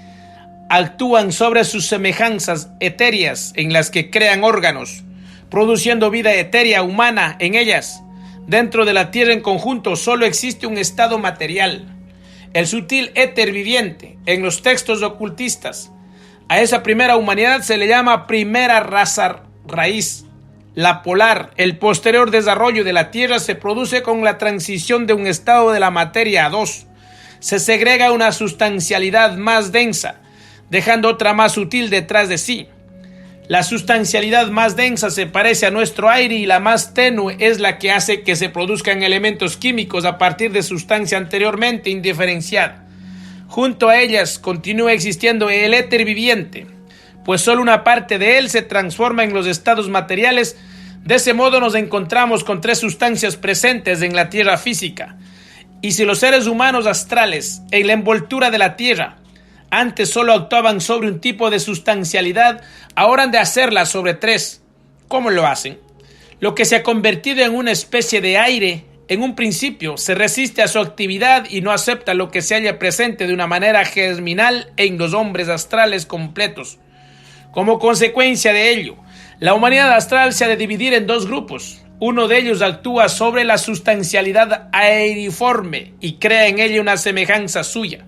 actúan sobre sus semejanzas etéreas en las que crean órganos, produciendo vida etérea humana en ellas. Dentro de la Tierra en conjunto solo existe un estado material, el sutil éter viviente, en los textos ocultistas. A esa primera humanidad se le llama primera raza raíz. La polar, el posterior desarrollo de la Tierra se produce con la transición de un estado de la materia a dos. Se segrega una sustancialidad más densa, dejando otra más sutil detrás de sí. La sustancialidad más densa se parece a nuestro aire y la más tenue es la que hace que se produzcan elementos químicos a partir de sustancia anteriormente indiferenciada. Junto a ellas continúa existiendo el éter viviente, pues solo una parte de él se transforma en los estados materiales. De ese modo nos encontramos con tres sustancias presentes en la Tierra física. Y si los seres humanos astrales, en la envoltura de la Tierra, antes solo actuaban sobre un tipo de sustancialidad, ahora han de hacerla sobre tres. ¿Cómo lo hacen? Lo que se ha convertido en una especie de aire, en un principio se resiste a su actividad y no acepta lo que se halla presente de una manera germinal en los hombres astrales completos. Como consecuencia de ello, la humanidad astral se ha de dividir en dos grupos. Uno de ellos actúa sobre la sustancialidad aeriforme y crea en ella una semejanza suya.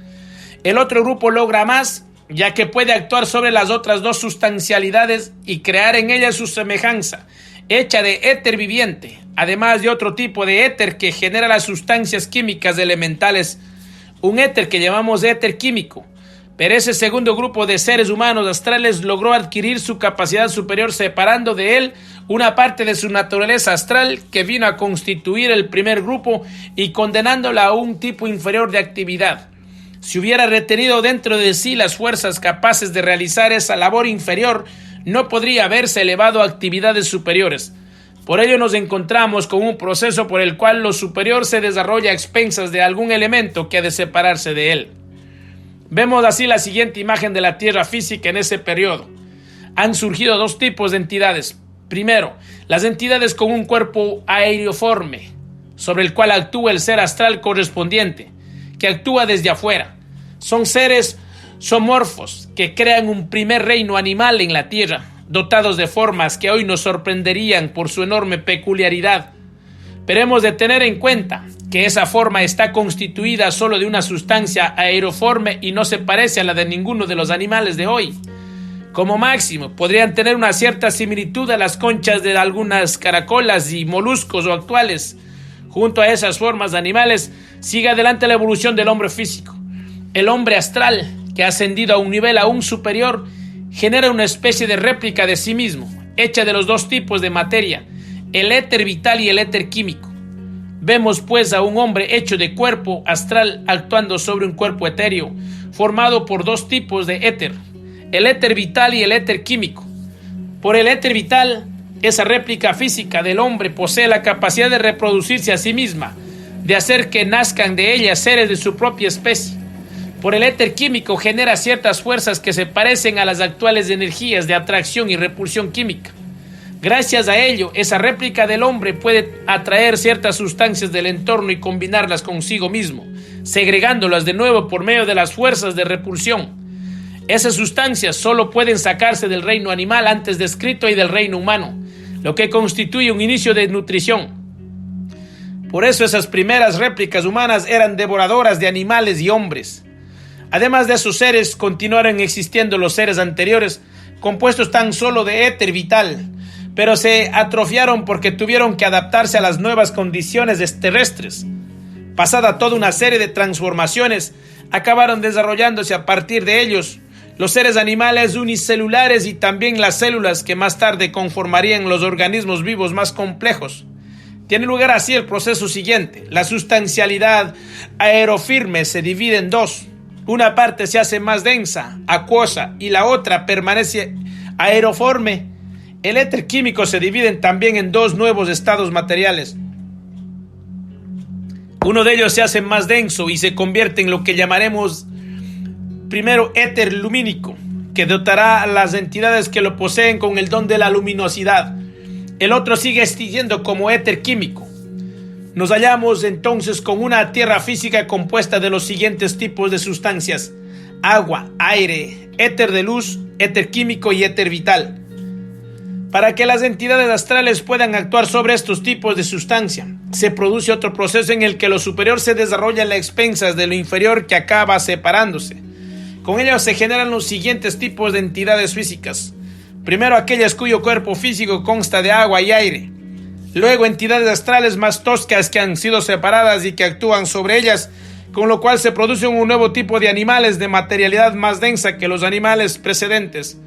El otro grupo logra más, ya que puede actuar sobre las otras dos sustancialidades y crear en ellas su semejanza. hecha de éter viviente, además de otro tipo de éter que genera las sustancias químicas elementales, un éter que llamamos éter químico. Pero ese segundo grupo de seres humanos astrales logró adquirir su capacidad superior separando de él una parte de su naturaleza astral que vino a constituir el primer grupo y condenándola a un tipo inferior de actividad. Si hubiera retenido dentro de sí las fuerzas capaces de realizar esa labor inferior, no podría haberse elevado a actividades superiores. Por ello nos encontramos con un proceso por el cual lo superior se desarrolla a expensas de algún elemento que ha de separarse de él. Vemos así la siguiente imagen de la Tierra física en ese periodo. Han surgido dos tipos de entidades. Primero, las entidades con un cuerpo aeriforme, sobre el cual actúa el ser astral correspondiente, que actúa desde afuera. Son seres zoomorfos que crean un primer reino animal en la Tierra, dotados de formas que hoy nos sorprenderían por su enorme peculiaridad. Pero hemos de tener en cuenta que esa forma está constituida solo de una sustancia aeroforme y no se parece a la de ninguno de los animales de hoy. Como máximo, podrían tener una cierta similitud a las conchas de algunas caracolas y moluscos o actuales. Junto a esas formas de animales, sigue adelante la evolución del hombre físico. El hombre astral, que ha ascendido a un nivel aún superior, genera una especie de réplica de sí mismo, hecha de los dos tipos de materia, el éter vital y el éter químico. Vemos pues a un hombre hecho de cuerpo astral actuando sobre un cuerpo etéreo, formado por dos tipos de éter, el éter vital y el éter químico. Por el éter vital, esa réplica física del hombre posee la capacidad de reproducirse a sí misma, de hacer que nazcan de ella seres de su propia especie. Por el éter químico genera ciertas fuerzas que se parecen a las actuales energías de atracción y repulsión química. Gracias a ello, esa réplica del hombre puede atraer ciertas sustancias del entorno y combinarlas consigo mismo, segregándolas de nuevo por medio de las fuerzas de repulsión. Esas sustancias solo pueden sacarse del reino animal antes descrito y del reino humano, lo que constituye un inicio de nutrición. Por eso esas primeras réplicas humanas eran devoradoras de animales y hombres. Además de esos seres, continuaron existiendo los seres anteriores, compuestos tan solo de éter vital, pero se atrofiaron porque tuvieron que adaptarse a las nuevas condiciones terrestres. Pasada toda una serie de transformaciones, acabaron desarrollándose a partir de ellos los seres animales unicelulares y también las células que más tarde conformarían los organismos vivos más complejos. Tiene lugar así el proceso siguiente. La sustancialidad aerofirme se divide en dos. Una parte se hace más densa, acuosa, y la otra permanece aeroforme. El éter químico se divide también en dos nuevos estados materiales. Uno de ellos se hace más denso y se convierte en lo que llamaremos primero éter lumínico, que dotará a las entidades que lo poseen con el don de la luminosidad. El otro sigue siguiendo como éter químico. Nos hallamos entonces con una tierra física compuesta de los siguientes tipos de sustancias: agua, aire, éter de luz, éter químico y éter vital. Para que las entidades astrales puedan actuar sobre estos tipos de sustancia, se produce otro proceso en el que lo superior se desarrolla a las expensas de lo inferior que acaba separándose. Con ello se generan los siguientes tipos de entidades físicas. Primero, aquellas cuyo cuerpo físico consta de agua y aire. Luego, entidades astrales más toscas que han sido separadas y que actúan sobre ellas, con lo cual se produce un nuevo tipo de animales de materialidad más densa que los animales precedentes.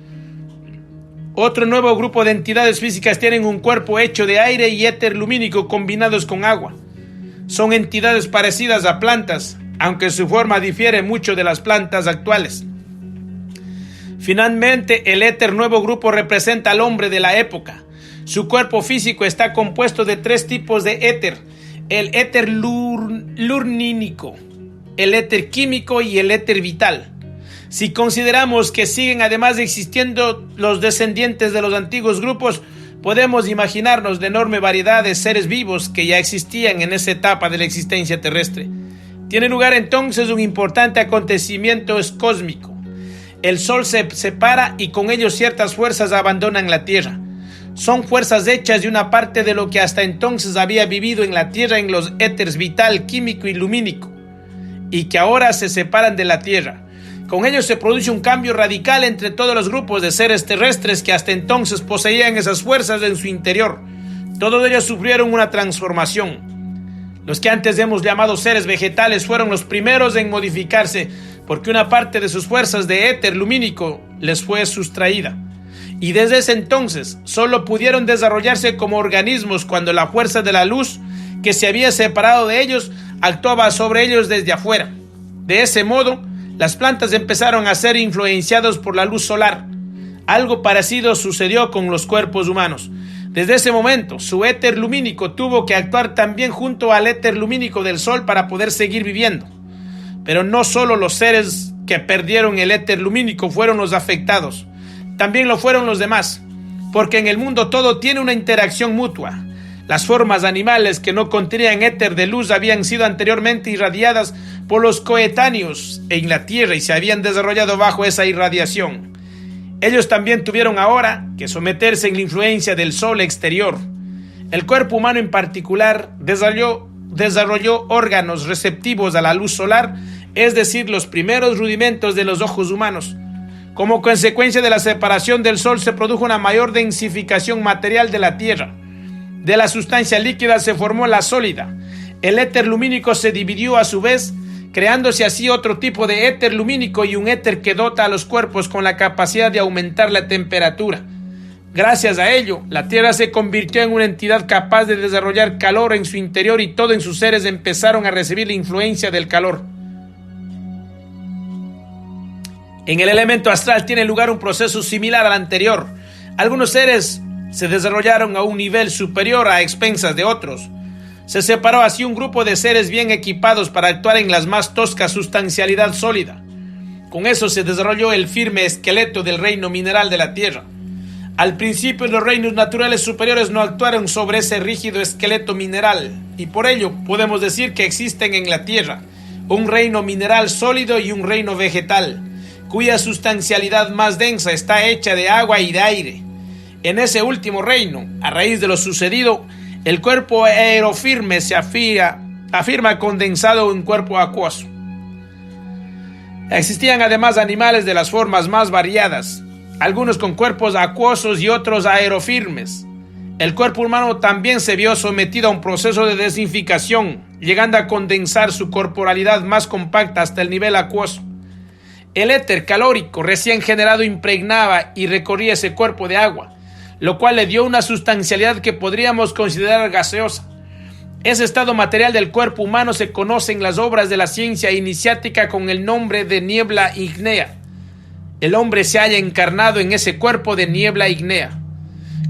Otro nuevo grupo de entidades físicas tienen un cuerpo hecho de aire y éter lumínico combinados con agua. Son entidades parecidas a plantas, aunque su forma difiere mucho de las plantas actuales. Finalmente, el éter nuevo grupo representa al hombre de la época. Su cuerpo físico está compuesto de tres tipos de éter: el éter lurnínico, el éter químico y el éter vital. Si consideramos que siguen además existiendo los descendientes de los antiguos grupos, podemos imaginarnos la enorme variedad de seres vivos que ya existían en esa etapa de la existencia terrestre. Tiene lugar entonces un importante acontecimiento cósmico. El Sol se separa y con ello ciertas fuerzas abandonan la Tierra. Son fuerzas hechas de una parte de lo que hasta entonces había vivido en la Tierra en los éteres vital, químico y lumínico, y que ahora se separan de la Tierra. Con ello se produce un cambio radical entre todos los grupos de seres terrestres que hasta entonces poseían esas fuerzas en su interior. Todos ellos sufrieron una transformación. Los que antes hemos llamado seres vegetales fueron los primeros en modificarse, porque una parte de sus fuerzas de éter lumínico les fue sustraída. Y desde ese entonces solo pudieron desarrollarse como organismos cuando la fuerza de la luz que se había separado de ellos actuaba sobre ellos desde afuera. De ese modo, las plantas empezaron a ser influenciadas por la luz solar. Algo parecido sucedió con los cuerpos humanos. Desde ese momento, su éter lumínico tuvo que actuar también junto al éter lumínico del Sol para poder seguir viviendo. Pero no solo los seres que perdieron el éter lumínico fueron los afectados, también lo fueron los demás, porque en el mundo todo tiene una interacción mutua. Las formas animales que no contenían éter de luz habían sido anteriormente irradiadas por los coetáneos en la Tierra y se habían desarrollado bajo esa irradiación. Ellos también tuvieron ahora que someterse en la influencia del Sol exterior. El cuerpo humano en particular desarrolló órganos receptivos a la luz solar, es decir, los primeros rudimentos de los ojos humanos. Como consecuencia de la separación del Sol se produjo una mayor densificación material de la Tierra. De la sustancia líquida se formó la sólida. El éter lumínico se dividió a su vez, creándose así otro tipo de éter lumínico y un éter que dota a los cuerpos con la capacidad de aumentar la temperatura. Gracias a ello, la Tierra se convirtió en una entidad capaz de desarrollar calor en su interior y todos en sus seres empezaron a recibir la influencia del calor. En el elemento astral tiene lugar un proceso similar al anterior. Algunos seres se desarrollaron a un nivel superior a expensas de otros. Se separó así un grupo de seres bien equipados para actuar en la más tosca sustancialidad sólida. Con eso se desarrolló el firme esqueleto del reino mineral de la Tierra. Al principio los reinos naturales superiores no actuaron sobre ese rígido esqueleto mineral, y por ello podemos decir que existen en la Tierra un reino mineral sólido y un reino vegetal, cuya sustancialidad más densa está hecha de agua y de aire. En ese último reino, a raíz de lo sucedido, el cuerpo aerofirme se afirma condensado en un cuerpo acuoso. Existían además animales de las formas más variadas, algunos con cuerpos acuosos y otros aerofirmes. El cuerpo humano también se vio sometido a un proceso de desinficación, llegando a condensar su corporalidad más compacta hasta el nivel acuoso. El éter calórico recién generado impregnaba y recorría ese cuerpo de agua, lo cual le dio una sustancialidad que podríamos considerar gaseosa. Ese estado material del cuerpo humano se conoce en las obras de la ciencia iniciática con el nombre de niebla ígnea. El hombre se halla encarnado en ese cuerpo de niebla ígnea.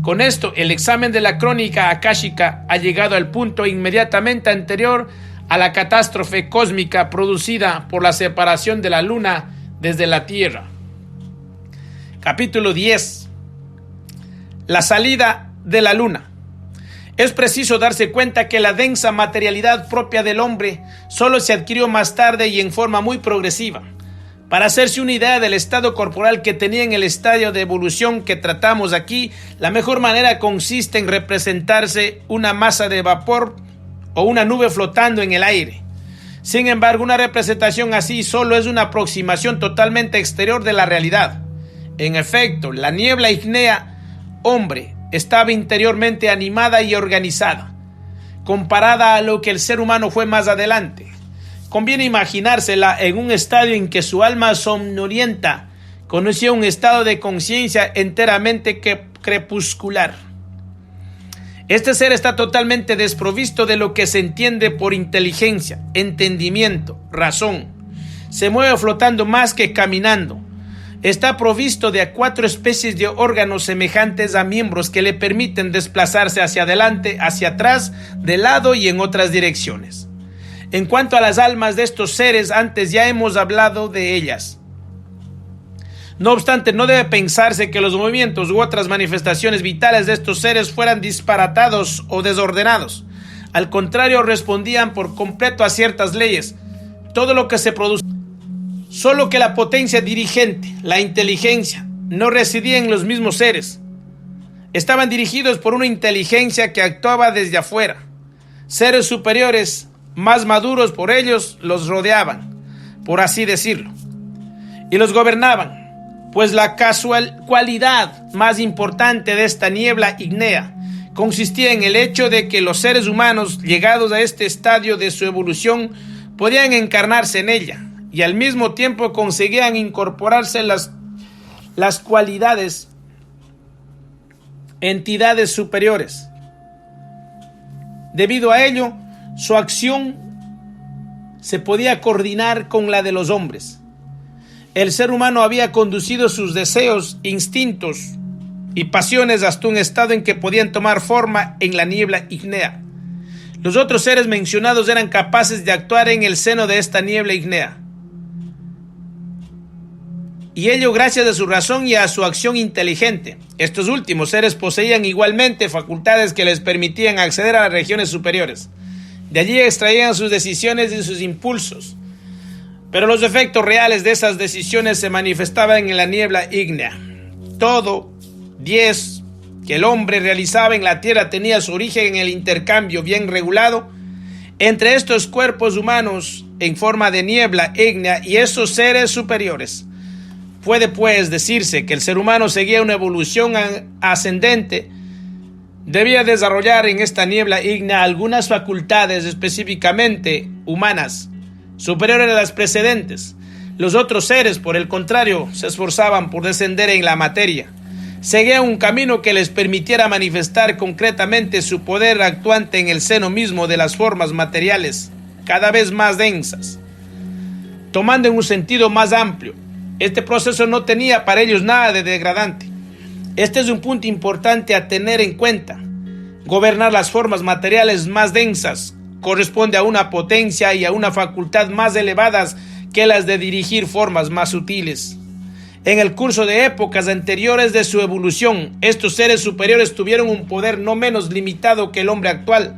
Con esto, el examen de la crónica akáshica ha llegado al punto inmediatamente anterior a la catástrofe cósmica producida por la separación de la luna desde la Tierra. Capítulo 10. La salida de la luna. Es preciso darse cuenta que la densa materialidad propia del hombre solo se adquirió más tarde y en forma muy progresiva. Para hacerse una idea del estado corporal que tenía en el estadio de evolución que tratamos aquí, la mejor manera consiste en representarse una masa de vapor o una nube flotando en el aire. Sin embargo, una representación así solo es una aproximación totalmente exterior de la realidad. En efecto, la niebla ígnea, hombre, estaba interiormente animada y organizada, comparada a lo que el ser humano fue más adelante. Conviene imaginársela en un estadio en que su alma somnolienta conocía un estado de conciencia enteramente crepuscular. Este ser está totalmente desprovisto de lo que se entiende por inteligencia, entendimiento, razón. Se mueve flotando más que caminando. Está provisto de 4 especies de órganos semejantes a miembros que le permiten desplazarse hacia adelante, hacia atrás, de lado y en otras direcciones. En cuanto a las almas de estos seres, antes ya hemos hablado de ellas. No obstante, no debe pensarse que los movimientos u otras manifestaciones vitales de estos seres fueran disparatados o desordenados. Al contrario, respondían por completo a ciertas leyes. Todo lo que se produce. Solo que la potencia dirigente, la inteligencia, no residía en los mismos seres. Estaban dirigidos por una inteligencia que actuaba desde afuera. Seres superiores, más maduros por ellos, los rodeaban, por así decirlo. y los gobernaban, pues la cualidad más importante de esta niebla ígnea consistía en el hecho de que los seres humanos, llegados a este estadio de su evolución, podían encarnarse en ella y al mismo tiempo conseguían incorporarse las cualidades, entidades superiores. Debido a ello, su acción se podía coordinar con la de los hombres. El ser humano había conducido sus deseos, instintos y pasiones hasta un estado en que podían tomar forma en la niebla ígnea. Los otros seres mencionados eran capaces de actuar en el seno de esta niebla ígnea, y ello gracias a su razón y a su acción inteligente. Estos últimos seres poseían igualmente facultades que les permitían acceder a las regiones superiores. De allí extraían sus decisiones y sus impulsos, pero los efectos reales de esas decisiones se manifestaban en la niebla ígnea. Todo que el hombre realizaba en la tierra tenía su origen en el intercambio bien regulado entre estos cuerpos humanos en forma de niebla ígnea y esos seres superiores. Puede pues decirse que el ser humano seguía una evolución ascendente. Debía desarrollar en esta niebla ígnea algunas facultades específicamente humanas, superiores a las precedentes. Los otros seres, por el contrario, se esforzaban por descender en la materia. Seguían un camino que les permitiera manifestar concretamente su poder actuante en el seno mismo de las formas materiales, cada vez más densas, tomando en un sentido más amplio. Este proceso no tenía para ellos nada de degradante. Este es un punto importante a tener en cuenta. Gobernar las formas materiales más densas corresponde a una potencia y a una facultad más elevadas que las de dirigir formas más sutiles. En el curso de épocas anteriores de su evolución, estos seres superiores tuvieron un poder no menos limitado que el hombre actual.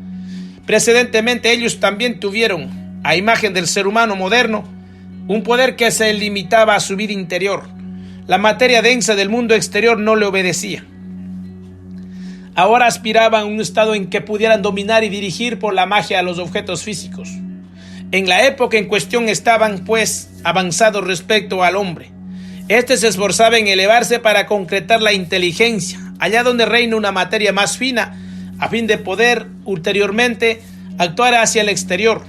Precedentemente ellos también tuvieron, a imagen del ser humano moderno, un poder que se limitaba a su vida interior. La materia densa del mundo exterior no le obedecía. Ahora aspiraban a un estado en que pudieran dominar y dirigir por la magia a los objetos físicos. En la época en cuestión estaban, pues, avanzados respecto al hombre. Este se esforzaba en elevarse para concretar la inteligencia, allá donde reina una materia más fina, a fin de poder, ulteriormente, actuar hacia el exterior.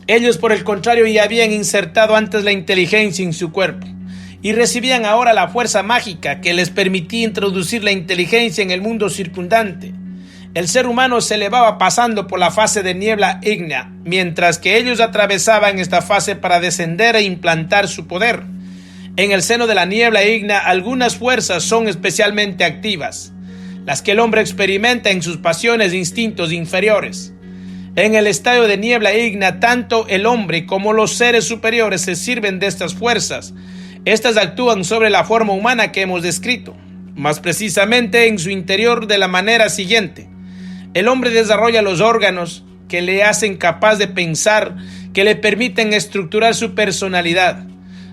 Ellos, por el contrario, ya habían insertado antes la inteligencia en su cuerpo, y recibían ahora la fuerza mágica que les permitía introducir la inteligencia en el mundo circundante. El ser humano se elevaba pasando por la fase de niebla ígnea, mientras que ellos atravesaban esta fase para descender e implantar su poder. En el seno de la niebla ígnea, algunas fuerzas son especialmente activas, las que el hombre experimenta en sus pasiones e instintos inferiores. En el estadio de niebla ígnea, tanto el hombre como los seres superiores se sirven de estas fuerzas. Estas actúan sobre la forma humana que hemos descrito, más precisamente en su interior de la manera siguiente. El hombre desarrolla los órganos que le hacen capaz de pensar, que le permiten estructurar su personalidad.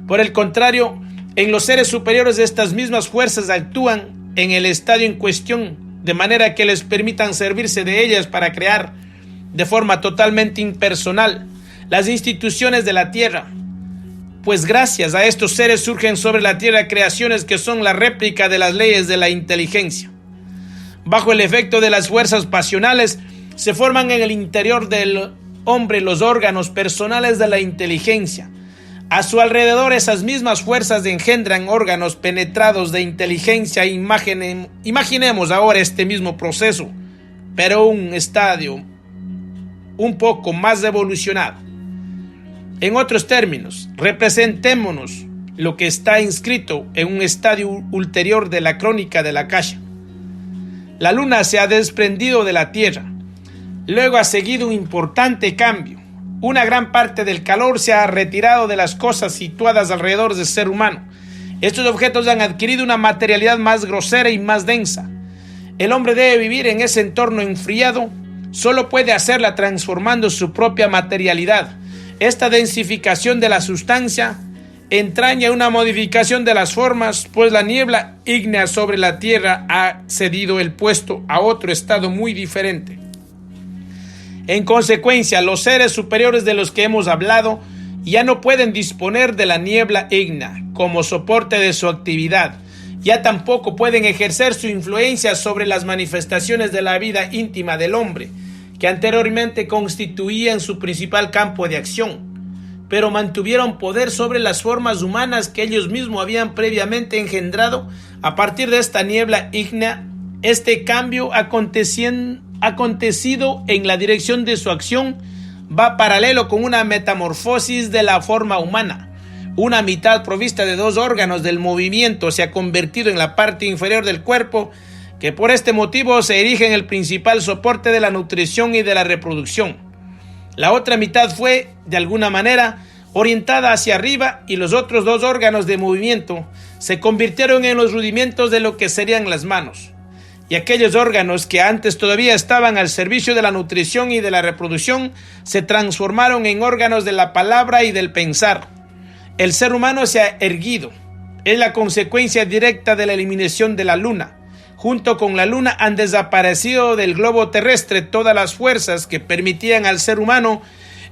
Por el contrario, en los seres superiores estas mismas fuerzas actúan en el estadio en cuestión, de manera que les permitan servirse de ellas para crear, de forma totalmente impersonal, las instituciones de la tierra. Pues gracias a estos seres surgen sobre la tierra creaciones que son la réplica de las leyes de la inteligencia. Bajo el efecto de las fuerzas pasionales, se forman en el interior del hombre los órganos personales de la inteligencia. A su alrededor esas mismas fuerzas engendran órganos penetrados de inteligencia. Imaginemos ahora este mismo proceso, pero un estadio un poco más evolucionado. En otros términos, representémonos lo que está inscrito en un estadio ulterior de la crónica de la Akasha. La luna se ha desprendido de la Tierra. Luego ha seguido un importante cambio. Una gran parte del calor se ha retirado de las cosas situadas alrededor del ser humano. Estos objetos han adquirido una materialidad más grosera y más densa. El hombre debe vivir en ese entorno enfriado. Solo puede hacerla transformando su propia materialidad. Esta densificación de la sustancia entraña una modificación de las formas, pues la niebla ígnea sobre la tierra ha cedido el puesto a otro estado muy diferente. En consecuencia, los seres superiores de los que hemos hablado y ya no pueden disponer de la niebla ígnea como soporte de su actividad. Ya tampoco pueden ejercer su influencia sobre las manifestaciones de la vida íntima del hombre, que anteriormente constituían su principal campo de acción, pero mantuvieron poder sobre las formas humanas que ellos mismos habían previamente engendrado a partir de esta niebla ígnea. Este cambio acontecido en la dirección de su acción va paralelo con una metamorfosis de la forma humana. Una mitad provista de 2 órganos del movimiento se ha convertido en la parte inferior del cuerpo, que por este motivo se erige en el principal soporte de la nutrición y de la reproducción. La otra mitad fue, de alguna manera, orientada hacia arriba, y los otros 2 órganos de movimiento se convirtieron en los rudimentos de lo que serían las manos. Y aquellos órganos que antes todavía estaban al servicio de la nutrición y de la reproducción se transformaron en órganos de la palabra y del pensar. El ser humano se ha erguido. Es la consecuencia directa de la eliminación de la luna. Junto con la luna han desaparecido del globo terrestre todas las fuerzas que permitían al ser humano,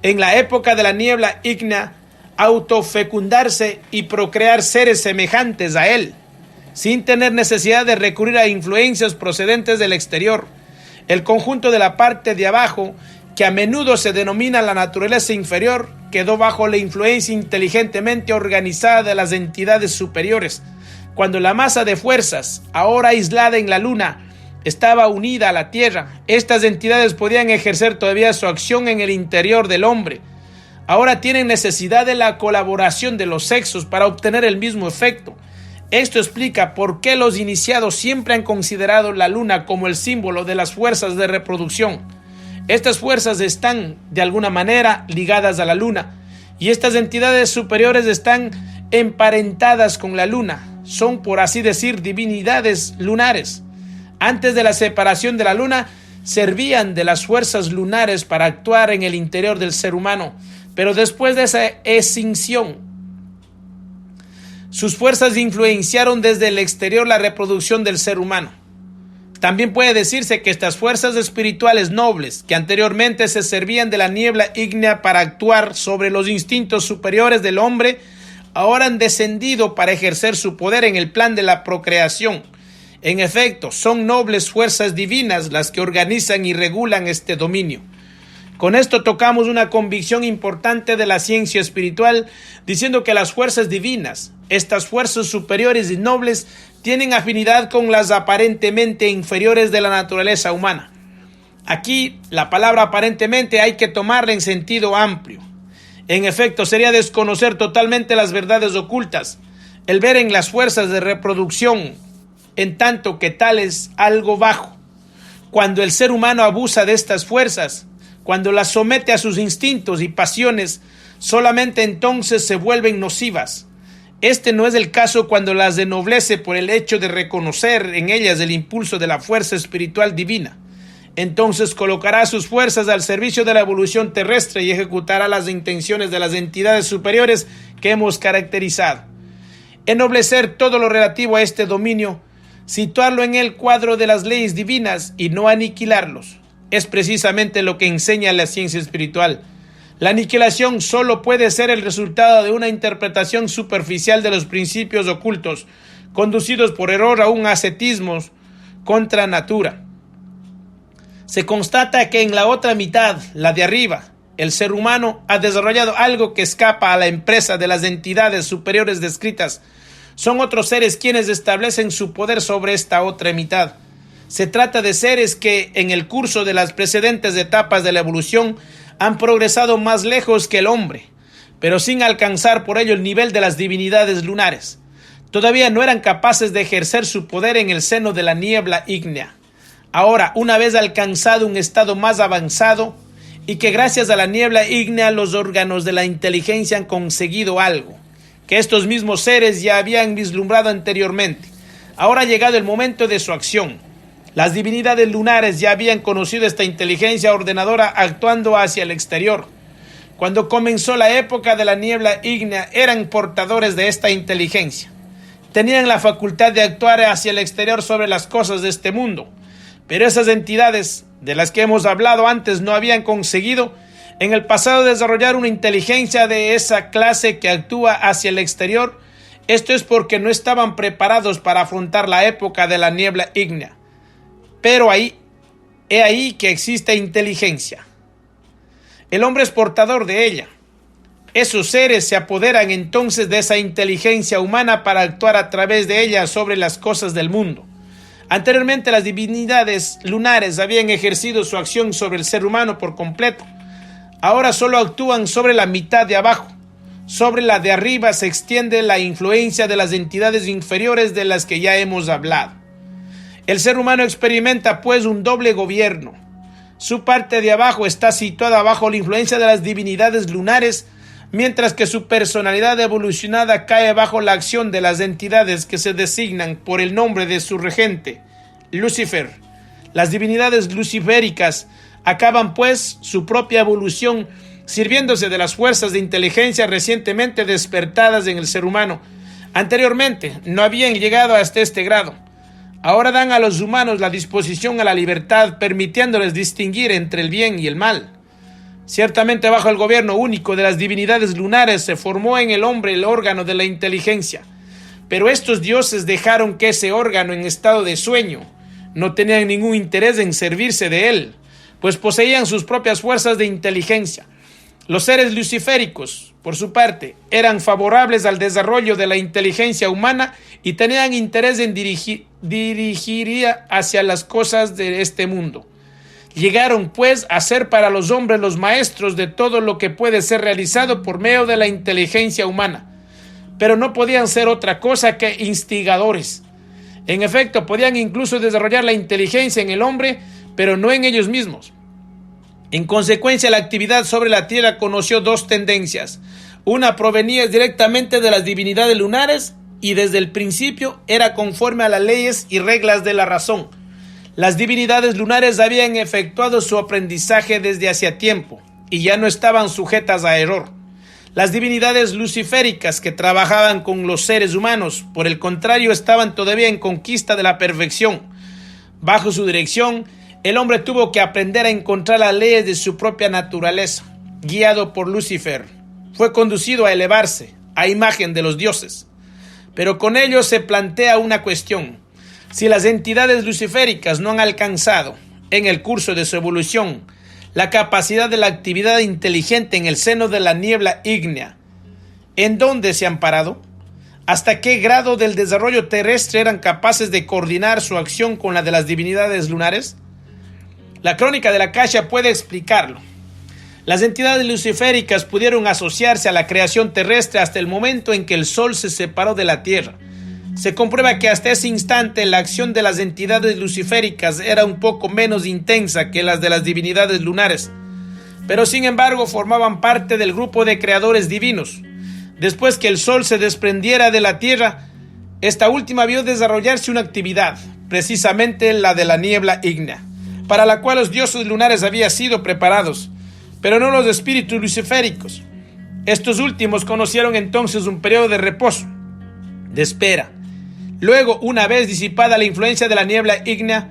en la época de la niebla ígnea, autofecundarse y procrear seres semejantes a él, sin tener necesidad de recurrir a influencias procedentes del exterior. El conjunto de la parte de abajo, que a menudo se denomina la naturaleza inferior, quedó bajo la influencia inteligentemente organizada de las entidades superiores. Cuando la masa de fuerzas, ahora aislada en la luna, estaba unida a la tierra, estas entidades podían ejercer todavía su acción en el interior del hombre. Ahora tienen necesidad de la colaboración de los sexos para obtener el mismo efecto. Esto explica por qué los iniciados siempre han considerado la luna como el símbolo de las fuerzas de reproducción. Estas fuerzas están, de alguna manera, ligadas a la luna, y estas entidades superiores están emparentadas con la luna. Son, por así decir, divinidades lunares. Antes de la separación de la luna, servían de las fuerzas lunares para actuar en el interior del ser humano, pero después de esa extinción, sus fuerzas influenciaron desde el exterior la reproducción del ser humano. También puede decirse que estas fuerzas espirituales nobles, que anteriormente se servían de la niebla ígnea para actuar sobre los instintos superiores del hombre, ahora han descendido para ejercer su poder en el plan de la procreación. En efecto, son nobles fuerzas divinas las que organizan y regulan este dominio. Con esto tocamos una convicción importante de la ciencia espiritual, diciendo que las fuerzas divinas, estas fuerzas superiores y nobles, tienen afinidad con las aparentemente inferiores de la naturaleza humana. Aquí, la palabra aparentemente hay que tomarla en sentido amplio. En efecto, sería desconocer totalmente las verdades ocultas, el ver en las fuerzas de reproducción, en tanto que tal es algo bajo. Cuando el ser humano abusa de estas fuerzas, cuando las somete a sus instintos y pasiones, solamente entonces se vuelven nocivas. Este no es el caso cuando las ennoblece por el hecho de reconocer en ellas el impulso de la fuerza espiritual divina. Entonces colocará sus fuerzas al servicio de la evolución terrestre y ejecutará las intenciones de las entidades superiores que hemos caracterizado. Ennoblecer todo lo relativo a este dominio, situarlo en el cuadro de las leyes divinas y no aniquilarlos, es precisamente lo que enseña la ciencia espiritual. La aniquilación solo puede ser el resultado de una interpretación superficial de los principios ocultos, conducidos por error a un ascetismo contra natura. Se constata que en la otra mitad, la de arriba, el ser humano ha desarrollado algo que escapa a la empresa de las entidades superiores descritas. Son otros seres quienes establecen su poder sobre esta otra mitad. Se trata de seres que, en el curso de las precedentes etapas de la evolución, han progresado más lejos que el hombre, pero sin alcanzar por ello el nivel de las divinidades lunares. Todavía no eran capaces de ejercer su poder en el seno de la niebla ígnea. Ahora, una vez alcanzado un estado más avanzado, y que gracias a la niebla ígnea los órganos de la inteligencia han conseguido algo que estos mismos seres ya habían vislumbrado anteriormente. Ahora ha llegado el momento de su acción. Las divinidades lunares ya habían conocido esta inteligencia ordenadora actuando hacia el exterior. Cuando comenzó la época de la niebla ígnea, eran portadores de esta inteligencia. Tenían la facultad de actuar hacia el exterior sobre las cosas de este mundo. Pero esas entidades, de las que hemos hablado antes, no habían conseguido en el pasado desarrollar una inteligencia de esa clase que actúa hacia el exterior. Esto es porque no estaban preparados para afrontar la época de la niebla ígnea. Pero he ahí que existe inteligencia. El hombre es portador de ella. Esos seres se apoderan entonces de esa inteligencia humana para actuar a través de ella sobre las cosas del mundo. Anteriormente las divinidades lunares habían ejercido su acción sobre el ser humano por completo. Ahora solo actúan sobre la mitad de abajo. Sobre la de arriba se extiende la influencia de las entidades inferiores de las que ya hemos hablado. El ser humano experimenta pues un doble gobierno. Su parte de abajo está situada bajo la influencia de las divinidades lunares, mientras que su personalidad evolucionada cae bajo la acción de las entidades que se designan por el nombre de su regente, Lucifer. Las divinidades luciféricas acaban pues su propia evolución sirviéndose de las fuerzas de inteligencia recientemente despertadas en el ser humano. Anteriormente no habían llegado hasta este grado. Ahora dan a los humanos la disposición a la libertad, permitiéndoles distinguir entre el bien y el mal. Ciertamente bajo el gobierno único de las divinidades lunares se formó en el hombre el órgano de la inteligencia. Pero estos dioses dejaron que ese órgano en estado de sueño. No tenían ningún interés en servirse de él, pues poseían sus propias fuerzas de inteligencia. Los seres luciféricos, por su parte, eran favorables al desarrollo de la inteligencia humana y tenían interés en dirigir hacia las cosas de este mundo. Llegaron pues a ser para los hombres los maestros de todo lo que puede ser realizado por medio de la inteligencia humana, pero no podían ser otra cosa que instigadores. En efecto, podían incluso desarrollar la inteligencia en el hombre, pero no en ellos mismos. En consecuencia, la actividad sobre la tierra conoció dos tendencias. Una provenía directamente de las divinidades lunares y desde el principio era conforme a las leyes y reglas de la razón. Las divinidades lunares habían efectuado su aprendizaje desde hacía tiempo y ya no estaban sujetas a error. Las divinidades luciféricas que trabajaban con los seres humanos, por el contrario, estaban todavía en conquista de la perfección. Bajo su dirección, el hombre tuvo que aprender a encontrar las leyes de su propia naturaleza. Guiado por Lucifer, fue conducido a elevarse a imagen de los dioses. Pero con ello se plantea una cuestión. Si las entidades luciféricas no han alcanzado, en el curso de su evolución, la capacidad de la actividad inteligente en el seno de la niebla ígnea, ¿en dónde se han parado? ¿Hasta qué grado del desarrollo terrestre eran capaces de coordinar su acción con la de las divinidades lunares? La crónica de la Akasha puede explicarlo. Las entidades luciféricas pudieron asociarse a la creación terrestre hasta el momento en que el sol se separó de la tierra. Se comprueba que hasta ese instante la acción de las entidades luciféricas era un poco menos intensa que las de las divinidades lunares, pero sin embargo formaban parte del grupo de creadores divinos. Después que el sol se desprendiera de la tierra, esta última vio desarrollarse una actividad, precisamente la de la niebla ígnea, para la cual los dioses lunares habían sido preparados, pero no los espíritus luciféricos. Estos últimos conocieron entonces un periodo de reposo, de espera. Luego, una vez disipada la influencia de la niebla ígnea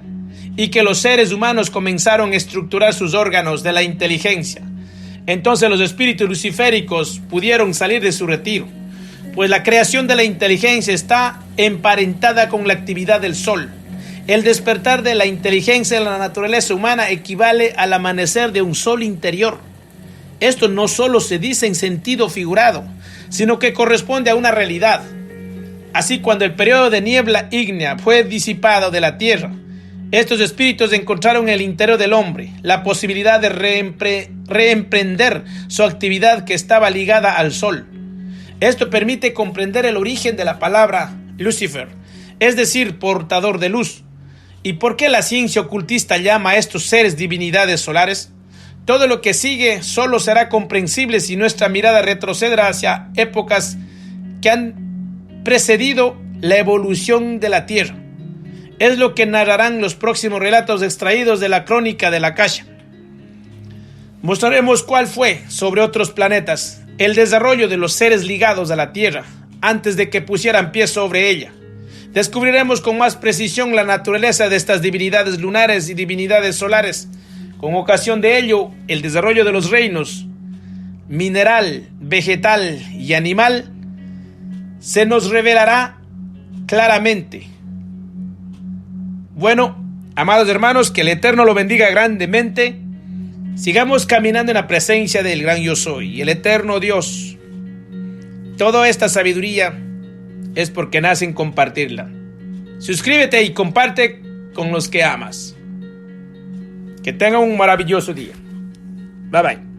y que los seres humanos comenzaron a estructurar sus órganos de la inteligencia, entonces los espíritus luciféricos pudieron salir de su retiro, pues la creación de la inteligencia está emparentada con la actividad del sol. El despertar de la inteligencia en la naturaleza humana equivale al amanecer de un sol interior. Esto no solo se dice en sentido figurado, sino que corresponde a una realidad. Así, cuando el periodo de niebla ígnea fue disipado de la tierra, estos espíritus encontraron en el interior del hombre la posibilidad de reemprender su actividad que estaba ligada al sol. Esto permite comprender el origen de la palabra Lucifer, es decir, portador de luz. ¿Y por qué la ciencia ocultista llama a estos seres divinidades solares? Todo lo que sigue solo será comprensible si nuestra mirada retrocederá hacia épocas que han precedido la evolución de la Tierra. Es lo que narrarán los próximos relatos extraídos de la crónica de la Akasha. Mostraremos cuál fue, sobre otros planetas, el desarrollo de los seres ligados a la Tierra antes de que pusieran pie sobre ella. Descubriremos con más precisión la naturaleza de estas divinidades lunares y divinidades solares, Con ocasión de ello, el desarrollo de los reinos mineral, vegetal y animal se nos revelará claramente. Bueno, amados hermanos, que el Eterno lo bendiga grandemente. Sigamos caminando en la presencia del gran yo soy, el eterno Dios. Toda esta sabiduría es porque nace en compartirla. Suscríbete y comparte con los que amas. Que tengan un maravilloso día. Bye bye.